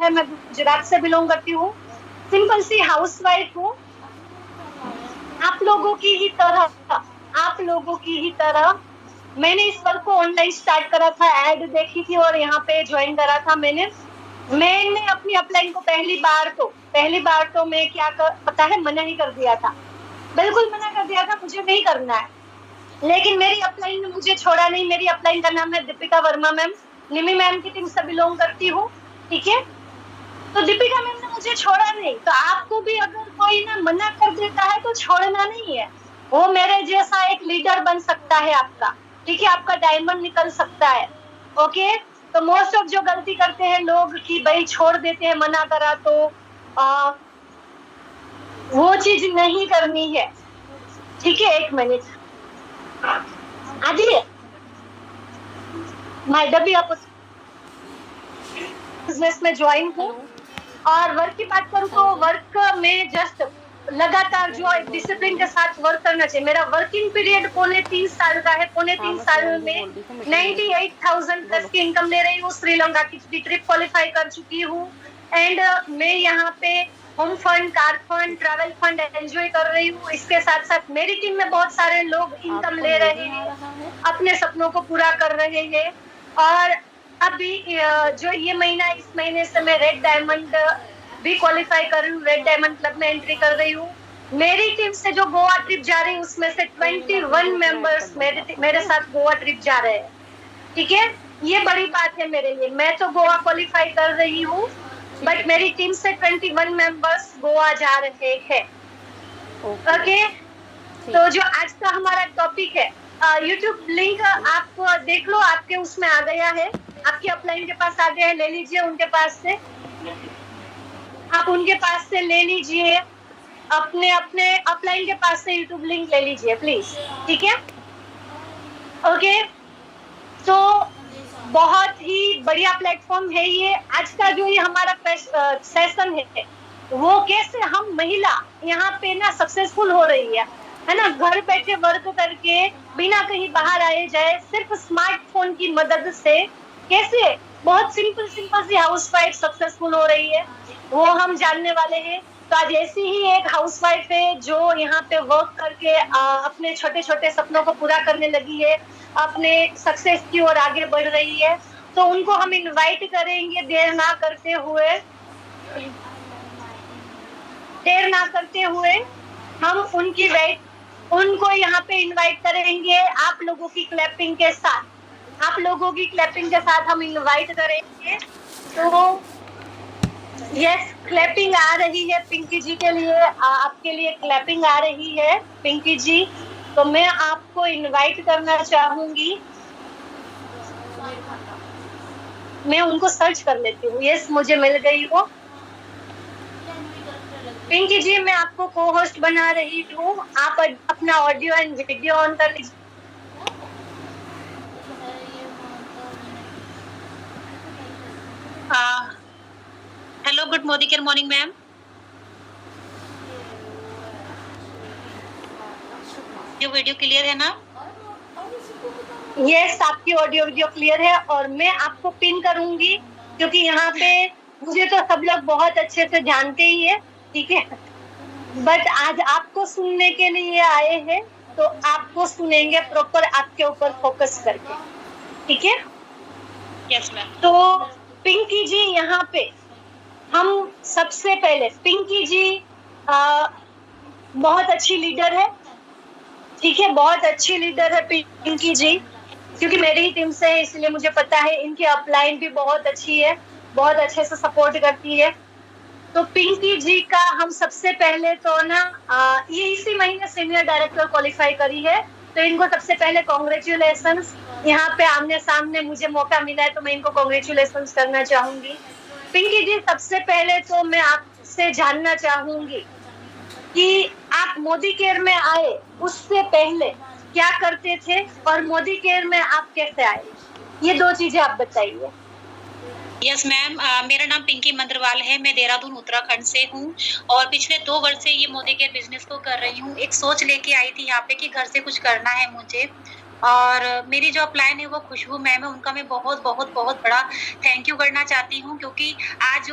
है, मैं गुजरात से बिलोंग करती हूँ, सिंपल सी हाउसवाइफ हूँ। आप लोगों की ही तरह आप लोगों की ही तरह मैंने इस वर्क को ऑनलाइन स्टार्ट करा था, एड देखी थी और यहाँ पे ज्वाइन करा था मैंने अपनी अपलाइन को पहली बार तो मैं पता है मना ही कर दिया था, बिल्कुल मना कर दिया था, मुझे नहीं करना है। लेकिन मेरी अपलाइन ने मुझे छोड़ा नहीं। मेरी अपलाइन का नाम है दीपिका वर्मा मैम, निमी मैम की टीम से बिलोंग करती हूँ, ठीक है। तो दीपिका मैम ने मुझे छोड़ा नहीं, तो आपको भी अगर कोई ना मना कर देता है तो छोड़ना नहीं है। वो मेरे जैसा एक लीडर बन सकता है आपका, ठीक है, आपका डायमंड निकल सकता है। ओके, तो मोस्ट ऑफ जो गलती करते हैं लोग कि भाई छोड़ देते हैं मना करा तो वो चीज नहीं करनी है, ठीक है। एक मिनट आदि मैं डबी आप बिजनेस में ज्वाइन हूँ। और वर्क की बात करूँ तो वर्क में जस्ट लगातार जो एक डिसिप्लिन के साथ वर्क करना चाहिए। मेरा वर्किंग पीरियड 3.5 साल का है। 3.5 साल में 98,000 प्लस की इनकम ले रही हूँ। श्रीलंका की ट्रिप क्वालिफाई कर चुकी हूँ एंड मैं यहाँ पे home fund, car fund, travel fund enjoy कर रही हूँ। इसके साथ साथ मेरी टीम में बहुत सारे लोग इनकम ले रहे हैं, अपने सपनों को पूरा कर रहे हैं। और अभी जो ये महीना, इस महीने से मैं रेड डायमंड भी क्वालिफाई कर रही हूँ, रेड डायमंड क्लब में एंट्री कर रही हूँ। मेरी टीम से जो गोवा ट्रिप जा रही है उसमें से 21 मेंबर्स मेरे साथ गोवा ट्रिप जा रहे हैं, ठीक है। ये बड़ी बात है मेरे लिए। मैं तो गोवा क्वालिफाई कर रही हूँ बट मेरी टीम से 21 मेंबर्स गोवा जा रहे हैं। ओके, तो जो आज का हमारा टॉपिक है, यूट्यूब लिंक आप देख लो, आपके उसमें आ गया है, आपके अपलाइन के पास आ गया है, ले लीजिए उनके पास से, आप उनके पास से ले लीजिए, अपने अपने अपलाइन के पास से यूट्यूब लिंक ले लीजिए प्लीज, ठीक है। ओके, तो बहुत ही बढ़िया प्लेटफॉर्म है ये। आज का जो ये हमारा सेशन है वो कैसे हम महिला यहाँ पे ना सक्सेसफुल हो रही है ना, घर बैठे वर्क करके बिना कहीं बाहर आए जाए, सिर्फ स्मार्टफोन की मदद से कैसे बहुत सिंपल सी हाउसवाइफ सक्सेसफुल हो रही है, वो हम जानने वाले हैं। तो आज ऐसी ही एक हाउसवाइफ है जो यहाँ पे वर्क करके अपने छोटे छोटे सपनों को पूरा करने लगी है, अपने सक्सेस की ओर आगे बढ़ रही है। तो उनको हम इनवाइट करेंगे देर ना करते हुए हम उनको यहाँ पे इनवाइट करेंगे आप लोगों की क्लैपिंग के साथ हम इनवाइट करेंगे। तो यस, क्लैपिंग आ रही है पिंकी जी के लिए, आपके लिए क्लैपिंग आ रही है पिंकी जी। तो मैं आपको इनवाइट करना चाहूंगी, मैं उनको सर्च कर लेती हूँ। यस, मुझे मिल गई वो। पिंकी जी, मैं आपको को होस्ट बना रही हूँ, आप अपना ऑडियो एंड वीडियो ऑन कर लीजिए। Hello, good morning ma'am. ये वीडियो क्लियर है ना? यस, आपकी ऑडियो वीडियो क्लियर है और मैं आपको पिन करूंगी क्योंकि यहाँ पे मुझे तो सब लोग बहुत अच्छे से जानते ही है, ठीक है। बट आज आपको सुनने के लिए आए हैं तो आपको सुनेंगे प्रॉपर, आपके ऊपर फोकस करके, ठीक है। Yes ma'am. तो पिंकी जी, यहाँ पे हम सबसे पहले पिंकी जी बहुत अच्छी लीडर है, ठीक है, बहुत अच्छी लीडर है पिंकी जी, क्योंकि मेरी ही टीम से है इसलिए मुझे पता है। इनकी अपलाइन भी बहुत अच्छी है, बहुत अच्छे से सपोर्ट करती है। तो पिंकी जी का हम सबसे पहले तो ना ये इसी महीने सीनियर डायरेक्टर क्वालिफाई करी है, तो इनको सबसे पहले कॉन्ग्रेचुलेशंस। यहाँ पे आमने सामने मुझे मौका मिला है तो मैं इनको कॉन्ग्रेचुलेशंस करना चाहूंगी। पिंकी जी, सबसे पहले तो मैं आपसे जानना चाहूंगी कि आप मोदी केयर में आए उससे पहले क्या करते थे और मोदी केयर में आप कैसे आए, ये दो चीजें आप बताइए। यस मैम, मेरा नाम पिंकी मंद्रवाल है, मैं देहरादून उत्तराखंड से हूँ और पिछले 2 वर्ष से ये मोदी केयर बिजनेस को कर रही हूँ। एक सोच लेके आई थी यहाँ पे कि घर से कुछ करना है मुझे, और मेरी जो अपलाइन है वो खुशबू मैम है, उनका मैं बहुत बहुत बहुत बड़ा थैंक यू करना चाहती हूँ, क्योंकि आज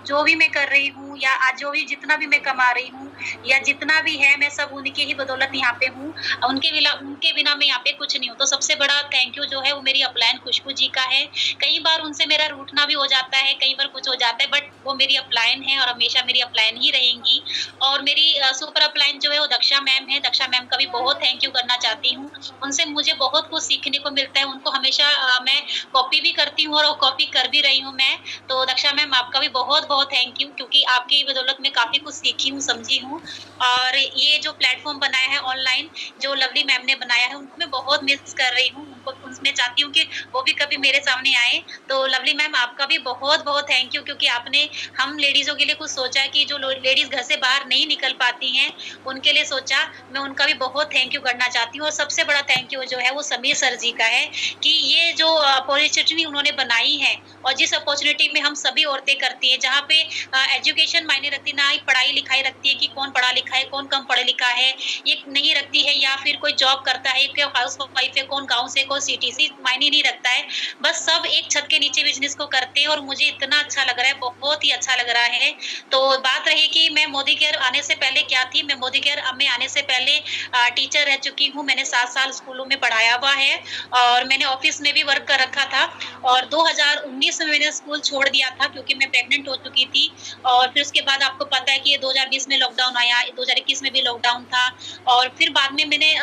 जो भी मैं कर रही हूँ या आज जो भी जितना भी मैं कमा रही हूँ या जितना भी है, मैं सब उनकी ही बदौलत यहाँ पे हूँ। उनके बिना मैं यहाँ पे कुछ नहीं हूँ। तो सबसे बड़ा थैंक यू जो है वो मेरी अपलाइन खुशबू जी का है। कई बार उनसे मेरा रूठना भी हो जाता है, कई बार कुछ हो जाता है, बट वो मेरी अपलाइन है और हमेशा मेरी अपलाइन ही रहेंगी। और मेरी सुपर अपलाइन जो है वो दक्षा मैम है। दक्षा मैम का भी बहुत थैंक यू करना चाहती हूँ। उनसे मुझे बहुत कुछ सीखने को मिलता है। उनको हमेशा मैं कॉपी भी करती हूँ और कॉपी कर भी रही हूँ मैं। तो दक्षा मैम आपका भी बहुत-बहुत थैंक यू, क्योंकि आपकी बदौलत मैं काफ़ी कुछ सीखी हूँ, समझी हूँ। और ये जो प्लेटफ़ॉर्म बनाया है ऑनलाइन, जो लवली मैम ने बनाया है, उनको मैं बहुत मिस कर रही हूँ। मैं चाहती हूँ कि वो भी कभी मेरे सामने आएँ। तो लवली मैम आपका भी बहुत-बहुत थैंक यू, क्योंकि आपने हम लेडीज़ों के लिए कुछ सोचा कि जो लो लेडीज़ घर से बाहर नहीं निकल पाती हैं, उनके लिए सोचा। मैं उनका भी बहुत थैंक यू करना चाहती हूँ। और सबसे बड़ा थैंक यू जो है वो समीर सर जी का है, कि ये जो अपॉर्चुनिटी उन्होंने बनाई है और जिस अपॉर्चुनिटी में हम सभी औरतें करती हैं, जहाँ पे एजुकेशन मायने रखती, ना ही पढ़ाई-लिखाई रखती है कि कौन पढ़ा लिखा है, कौन कम पढ़ा लिखा है, ये नहीं रखती है, या फिर कोई जॉब करता है, कोई हाउसवाइफ है, कौन गाँव से, कौन सिटी से, मायने नहीं रखता है। बस सब एक छत के नीचे बिज़नेस को करते हैं और मुझे इतना अच्छा लग रहा है, बहुत ही अच्छा लग रहा है। तो बात रही कि मैं मोदी केयर आने से पहले क्या थी, मैं मोदी केयर में आने से पहले टीचर रह चुकी हूँ। मैंने 7 साल स्कूलों में पढ़ाया हुआ है और मैंने ऑफ़िस में भी वर्क कर रखा था। और 2019 में मैंने स्कूल छोड़ दिया था, क्योंकि मैं प्रेग्नेंट हो चुकी थी। और फिर उसके बाद आपको पता है कि ये 2020 में लॉकडाउन आया, 2021 में भी लॉकडाउन था। और फिर बाद में मैंने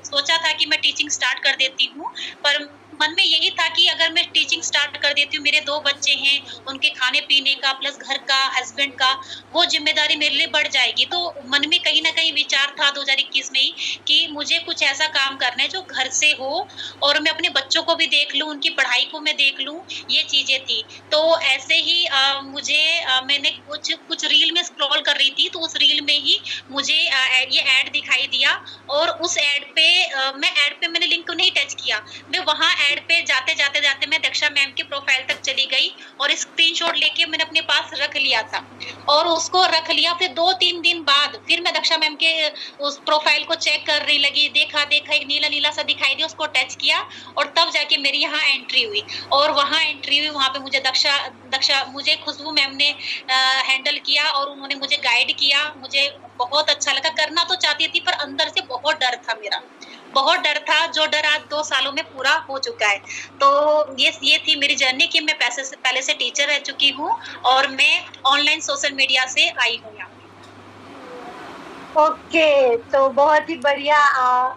सोचा था कि मैं टीचिंग स्टार्ट कर देती हूँ, पर मन में यही था कि अगर मैं टीचिंग स्टार्ट कर देती हूँ, मेरे 2 बच्चे हैं, उनके खाने-पीने का प्लस घर का, हस्बैंड का, वो ज़िम्मेदारी मेरे लिए बढ़ जाएगी। तो मन में कहीं न कहीं विचार था 2021 में ही कि मुझे कुछ ऐसा काम करना है जो घर से हो और मैं अपने बच्चों को भी देख लूँ, उनकी पढ़ाई को मैं देख लूँ, ये चीज़ें थी। तो ऐसे ही मैंने कुछ रील में स्क्रॉल कर रही थी, तो उस रील में ही मुझे ये ऐड दिखाई दिया। और उस ऐड पे मैंने लिंक को नहीं टच किया। मैं वहाँ ऐड पे जाते मैं दक्षा मैम के प्रोफाइल तक चली गई और स्क्रीनशॉट लेके मैंने अपने पास रख लिया था। और उसको रख लिया, फिर 2-3 दिन बाद फिर मैं दक्षा मैम के उस प्रोफाइल को चेक करने लगी, देखा एक नीला-नीला सा दिखाई दिया, उसको टच किया और तब जाके मेरी यहाँ एंट्री हुई। और वहाँ एंट्री हुई, वहाँ पे मुझे खुशबू मैम ने हैंडल किया और उन्होंने मुझे गाइड किया। मुझे बहुत अच्छा लगा। करना तो चाहती थी, पर अंदर से बहुत डर था मेरा। बहुत डर था, जो डर आज 2 सालों में पूरा हो चुका है। तो ये थी मेरी जर्नी कि मैं पहले से टीचर रह चुकी हूँ और मैं ऑनलाइन सोशल मीडिया से आई हूँ यहाँ पे। ओके, तो बहुत ही बढ़िया।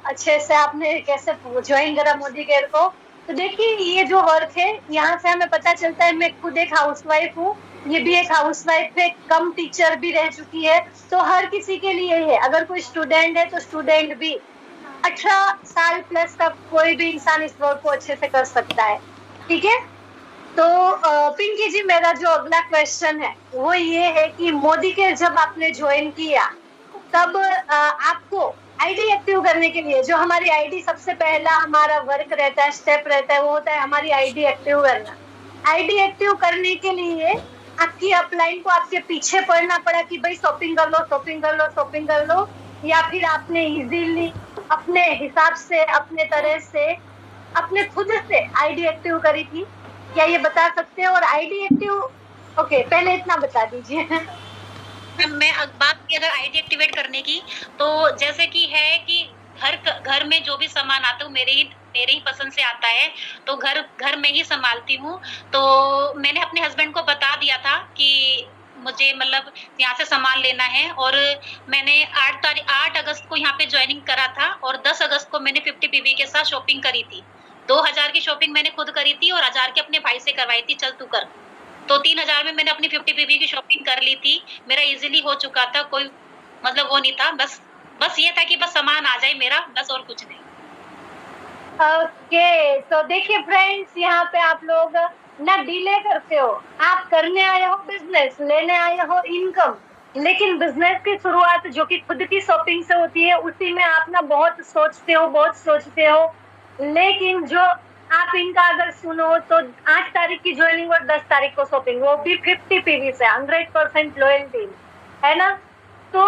अच्छे से आपने कैसे ज्वाइन करा मोदी केयर को। तो देखिए, ये जो वर्क है, यहाँ से हमें पता चलता है, मैं खुद एक हाउसवाइफ हूँ, ये भी एक हाउसवाइफ है, कम टीचर भी रह चुकी है। तो हर किसी के लिए है, अगर कोई स्टूडेंट है तो स्टूडेंट भी, 18 साल प्लस का कोई भी इंसान इस वर्क को अच्छे से कर सकता है। ठीक है? तो पिंकी जी, मेरा जो अगला क्वेश्चन है वो ये है कि मोदी केयर जब आपने ज्वाइन किया, तब आपको आईडी एक्टिव करने के लिए, जो हमारी आईडी सबसे पहला हमारा वर्क रहता है, स्टेप रहता है, वो होता है हमारी आईडी एक्टिव करना। आईडी एक्टिव करने के लिए आपकी अपलाइन को आपके पीछे पड़ना पड़ा कि भाई शॉपिंग कर लो, शॉपिंग कर लो, शॉपिंग कर लो, या फिर आपने इजीली अपने हिसाब से, अपने तरह से, अपने खुद से आईडी एक्टिव करी थी? क्या ये बता सकते हैं? और आईडी एक्टिव, ओके, पहले इतना बता दीजिए। मैं बात की अगर आईडी एक्टिवेट करने की, तो जैसे कि है कि घर में जो भी सामान आता है वो मेरे ही पसंद से आता है, तो घर में ही संभालती हूँ। तो मैंने अपने हस्बैंड को बता दिया था कि मुझे मतलब यहाँ से सामान लेना है। और मैंने 8 अगस्त को यहाँ पे ज्वाइनिंग करा था और 10 अगस्त को मैंने 50 पीवी के साथ शॉपिंग करी थी। 2000 की शॉपिंग मैंने खुद करी थी और 1000 की अपने भाई से करवाई थी, चल तू कर। तो 3000 में मैंने अपनी 50 पीवी की शॉपिंग कर ली थी। मेरा इजीली हो चुका था, कोई मतलब वो नहीं था। बस ये था कि बस सामान आ जाए मेरा, बस और कुछ नहीं। ओके, तो देखिए फ्रेंड्स, यहाँ पे आप लोग ना डिले करते हो, आप करने आए हो बिजनेस, लेने आए हो इनकम, लेकिन बिजनेस की शुरुआत जो कि खुद की शॉपिंग से होती है, उसी में आप ना बहुत सोचते हो। लेकिन जो आप इनका अगर सुनो तो 8 तारीख की ज्वाइनिंग और 10 तारीख को शॉपिंग, वो भी 50 पीवी से, 100% लॉयल्टी, है ना? तो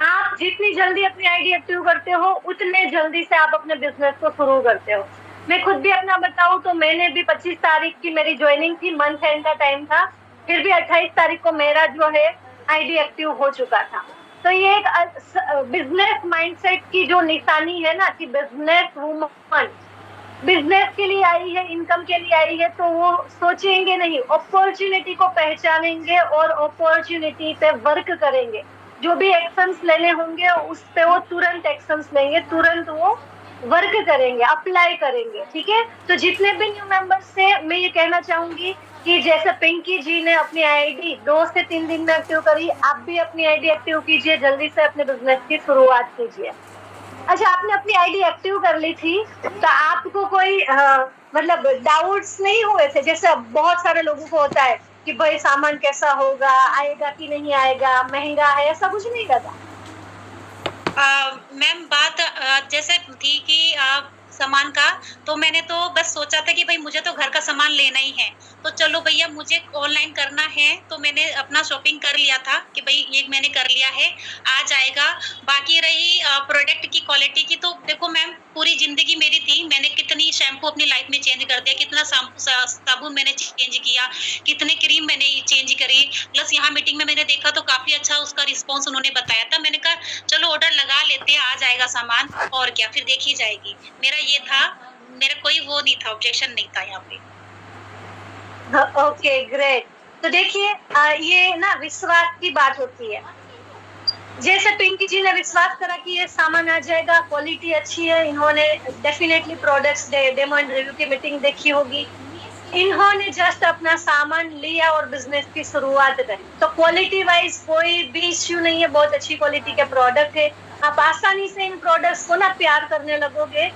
आप जितनी जल्दी अपनी आईडी एक्टिव करते हो उतने जल्दी से आप अपने बिजनेस को शुरू करते हो। मैं खुद भी अपना बताऊं तो मैंने भी 25 तारीख की मेरी ज्वाइनिंग थी, मंथ एंड का टाइम था, फिर भी 28 तारीख को मेरा जो है आईडी एक्टिव हो चुका था। तो ये एक बिजनेस माइंडसेट की जो निशानी है ना कि बिजनेस वूमन बिजनेस के लिए आई है, इनकम के लिए आई है, तो वो सोचेंगे नहीं, अपॉर्चुनिटी को पहचानेंगे और अपॉर्चुनिटी पे वर्क करेंगे। जो भी एक्शंस लेने होंगे उस पे वो तुरंत एक्शंस लेंगे, तुरंत वो वर्क करेंगे, अप्लाई करेंगे। ठीक है, तो जितने भी न्यू मेंबर्स से मैं ये कहना चाहूंगी कि जैसे पिंकी जी ने अपनी आईडी 2 से 3 दिन में एक्टिव करी, आप भी अपनी आईडी एक्टिव कीजिए, जल्दी से अपने बिजनेस की शुरुआत कीजिए। अच्छा, आपने अपनी आईडी एक्टिव कर ली थी तो आपको कोई मतलब डाउट्स नहीं हुए थे? जैसे बहुत सारे लोगों को होता है कि भाई सामान कैसा होगा, आएगा कि नहीं आएगा, महंगा है, ऐसा कुछ नहीं लगा? मैम बात जैसे थी कि सामान का, तो मैंने तो बस सोचा था कि भाई मुझे तो घर का सामान लेना ही है, तो चलो भैया मुझे ऑनलाइन करना है, तो मैंने अपना शॉपिंग कर लिया था कि भाई ये मैंने कर लिया है, आ जाएगा। बाकी रही प्रोडक्ट की क्वालिटी की, तो देखो मैम पूरी जिंदगी मेरी थी, मैंने कितनी शैम्पू अपनी लाइफ में चेंज कर दिया, कितना साबुन मैंने चेंज किया, कितने क्रीम मैंने चेंज करी। प्लस यहाँ मीटिंग में मैंने देखा तो काफी अच्छा उसका रिस्पॉन्स उन्होंने बताया था, मैंने कहा चलो ऑर्डर लगा लेते हैं, आ जाएगा सामान और क्या, फिर देखी जाएगी। मेरा ये था, मेरा कोई वो नहीं था, ऑब्जेक्शन नहीं था यहाँ पे। Okay great. तो देखिए ये ना विश्वास की बात होती है। जैसे पिंकी जी ने विश्वास करा कि ये सामान आ जाएगा, क्वालिटी अच्छी है, इन्होंने definitely products demo and review की मीटिंग देखी होगी, इन्होंने जस्ट अपना सामान लिया और बिजनेस की शुरुआत करी। तो क्वालिटी वाइज कोई भी इश्यू नहीं है, बहुत अच्छी क्वालिटी के प्रोडक्ट है, आप आसानी से इन प्रोडक्ट्स को ना प्यार करने लगोगे।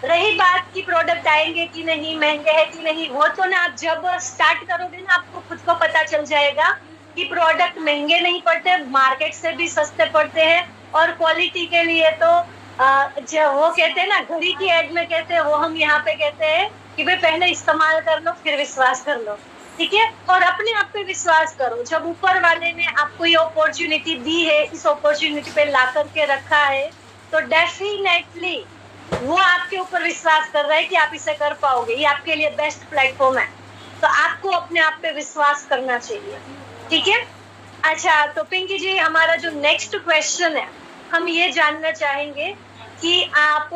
रही बात की प्रोडक्ट आएंगे कि नहीं, महंगे है कि नहीं, वो तो ना आप जब स्टार्ट करोगे ना आपको खुद को पता चल जाएगा कि प्रोडक्ट महंगे नहीं पड़ते, मार्केट से भी सस्ते पड़ते हैं। और क्वालिटी के लिए तो जो वो कहते हैं ना घड़ी की एड में कहते हैं, वो हम यहाँ पे कहते हैं कि भाई पहले इस्तेमाल कर लो फिर विश्वास कर लो। ठीक है, और अपने आप पे विश्वास करो। जब ऊपर वाले ने आपको ये अपॉर्चुनिटी दी है, इस अपॉर्चुनिटी पे ला करके रखा है, तो डेफिनेटली वो आपके ऊपर विश्वास कर रहा है कि आप इसे कर पाओगे, ये आपके लिए बेस्ट प्लेटफॉर्म है। तो आपको अपने आप पे विश्वास करना चाहिए। ठीक है, अच्छा तो पिंकी जी हमारा जो नेक्स्ट क्वेश्चन है, हम ये जानना चाहेंगे कि आप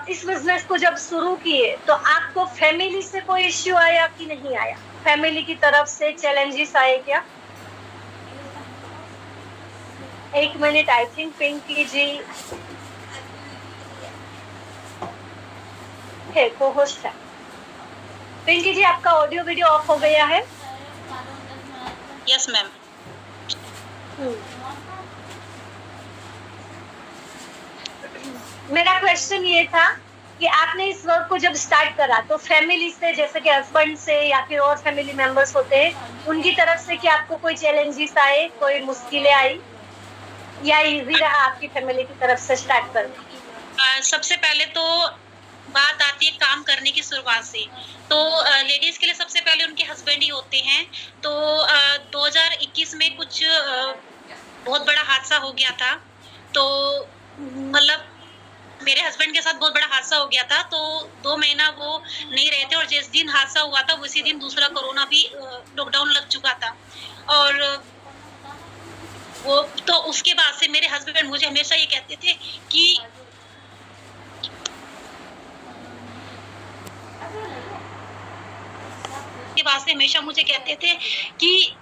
इस बिजनेस को जब शुरू किए तो आपको फैमिली से कोई इश्यू आया कि नहीं आया? फैमिली की तरफ से चैलेंजेस आए क्या? एक मिनट, आई थिंक पिंकी जी है, को होस्ट है। पिंकी जी आपका ऑडियो वीडियो ऑफ हो गया है? Yes ma'am. मेरा क्वेश्चन ये था कि आपने इस वर्क को जब स्टार्ट करा तो फैमिली से, जैसे कि हस्बैंड से या फिर और फैमिली मेंबर्स होते हैं, उनकी तरफ से कि आपको कोई चैलेंजेस आए, कोई मुश्किलें आई, या इजी रहा आपकी फैमिली की तरफ से स्टार्ट करना? सबसे पहले तो बात आती है काम करने की शुरुआत से, तो लेडीज के लिए सबसे पहले उनके हस्बैंड ही होते हैं। तो 2021 में कुछ बहुत बड़ा हादसा हो गया था, तो मतलब मेरे हस्बैंड के साथ बहुत बड़ा हादसा हो गया था, तो 2 महीना वो नहीं रहे थे, और जिस दिन हादसा हुआ था उसी दिन दूसरा कोरोना भी लॉकडाउन लग चुका था। और वो तो उसके बाद से मेरे हस्बैंड मुझे हमेशा ये कहते थे कि के बाद से हमेशा मुझे कहते थे कि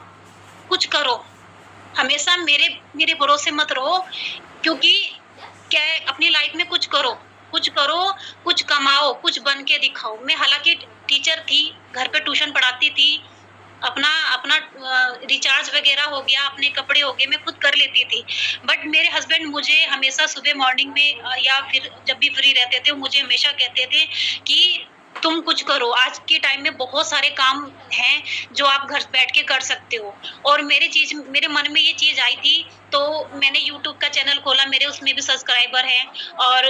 कुछ करो, हमेशा मेरे भरोसे मत रहो, क्योंकि क्या है, अपनी लाइफ में कुछ करो, कुछ कमाओ, कुछ बन के दिखाओ। मैं हालांकि टीचर थी, घर पे ट्यूशन पढ़ाती थी, अपना रिचार्ज वगैरह हो गया, अपने कपड़े हो गए, मैं खुद कर लेती थी। बट मेरे हस्बैंड मुझे हमेशा सुबह मॉर्निंग में या फिर जब भी फ्री रहते थे, मुझे हमेशा कहते थे कि तुम कुछ करो, आज के टाइम में बहुत सारे काम हैं जो आप घर बैठ के कर सकते हो। और मेरे मन में ये चीज आई थी, तो मैंने YouTube का चैनल खोला, मेरे उसमें भी सब्सक्राइबर हैं, और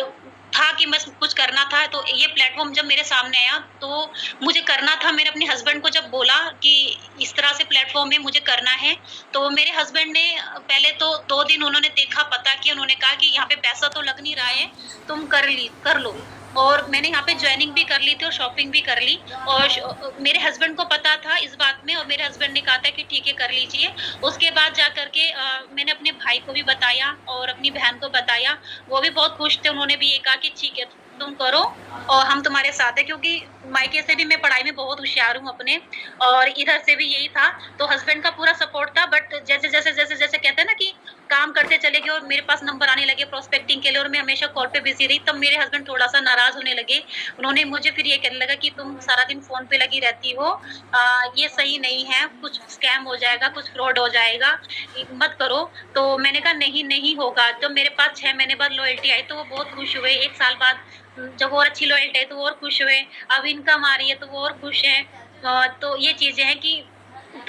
था कि बस कुछ करना था, तो ये प्लेटफ़ॉर्म जब मेरे सामने आया तो मुझे करना था। मैंने अपने हस्बैंड को जब बोला कि इस तरह से प्लेटफ़ॉर्म में मुझे करना है, तो मेरे हस्बैंड ने पहले तो 2 दिन उन्होंने देखा, पता किया, उन्होंने कहा कि यहाँ पे पैसा तो लग नहीं रहा है, तुम कर लो। और मैंने यहाँ पे जॉइनिंग भी कर ली थी और शॉपिंग भी कर ली, और मेरे हस्बैंड को पता था इस बात में, और मेरे हस्बैंड ने कहा था कि ठीक है, कर लीजिए। उसके बाद जा कर के मैंने अपने भाई को भी बताया और अपनी बहन को बताया, वो भी बहुत खुश थे। उन्होंने भी ये कहा कि ठीक है, तुम करो और हम तुम्हारे साथ हैं, क्योंकि मायके से भी मैं पढ़ाई में बहुत होशियार हूँ अपने, और इधर से भी यही था। तो हस्बैंड का पूरा सपोर्ट था, बट जैसे कहते हैं ना कि काम करते चले गए और मेरे पास नंबर आने लगे प्रोस्पेक्टिंग के लिए, और मैं हमेशा कॉल पे बिजी रही, तब मेरे हस्बैंड थोड़ा सा नाराज होने लगे। उन्होंने मुझे फिर ये कहने लगा कि तुम सारा दिन फोन पे लगी रहती हो, ये सही नहीं है, कुछ स्कैम हो जाएगा, कुछ फ्रॉड हो जाएगा, मत करो। तो मैंने कहा नहीं होगा। जब मेरे पास 6 महीने बाद लॉयल्टी आई तो वो बहुत खुश हुए। 1 साल बाद जब और अच्छी लॉयल्टी आई तो वो और खुश हुए। अब इनकम आ रही है तो वो और खुश हैं। तो ये चीजें हैं कि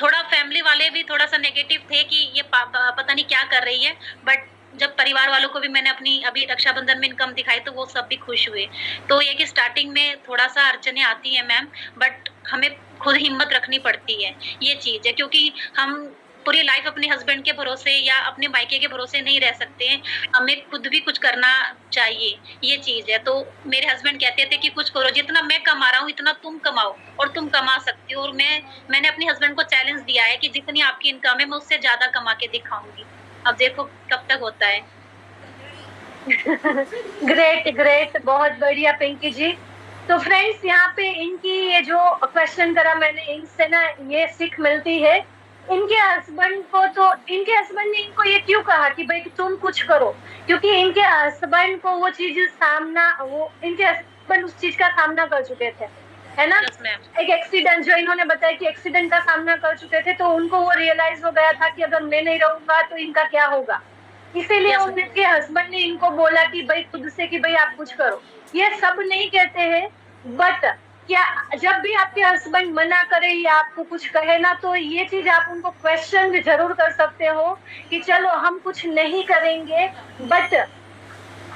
थोड़ा फैमिली वाले भी थोड़ा सा नेगेटिव थे कि ये पता नहीं क्या कर रही है, बट जब परिवार वालों को भी मैंने अपनी अभी रक्षाबंधन में इनकम दिखाई तो वो सब भी खुश हुए। तो ये कि स्टार्टिंग में थोड़ा सा अड़चने आती है मैम, बट हमें खुद हिम्मत रखनी पड़ती है, ये चीज है। क्योंकि हम पूरी लाइफ अपने हस्बैंड के भरोसे या अपने मायके के भरोसे नहीं रह सकते हैं, हमें खुद भी कुछ करना चाहिए, ये चीज है। तो मेरे हस्बैंड कहते थे कि कुछ करो, जितना मैं कमा रहा हूँ इतना तुम कमाओ, और तुम कमा सकती हो। और मैंने अपने हस्बैंड को चैलेंज दिया है कि जितनी आपकी इनकम है मैं उससे ज्यादा कमा के दिखाऊंगी। अब देखो कब तक होता है। ग्रेट, बहुत बढ़िया पिंकी जी। तो फ्रेंड्स, यहाँ पे इनकी ये जो क्वेश्चन करा मैंने, इनसे ना ये सीख मिलती है। इनके हस्बैंड ने इनको ये क्यों कहा कि भाई तुम कुछ करो, क्योंकि इनके हस्बैंड को वो चीज इनके हस्बैंड उस चीज का सामना कर चुके थे, है ना। एक एक्सीडेंट, जो इन्होंने बताया कि एक्सीडेंट का सामना कर चुके थे, तो उनको वो रियलाइज हो गया था कि अगर मैं नहीं रहूंगा तो इनका क्या होगा। इसीलिए उनके हस्बैंड ने इनको बोला कि भाई खुद से कि भाई आप कुछ करो। ये सब नहीं कहते हैं, बट क्या जब भी आपके हस्बैंड मना करे या आपको कुछ कहे ना, तो ये चीज आप उनको क्वेश्चन जरूर कर सकते हो कि चलो हम कुछ नहीं करेंगे, बट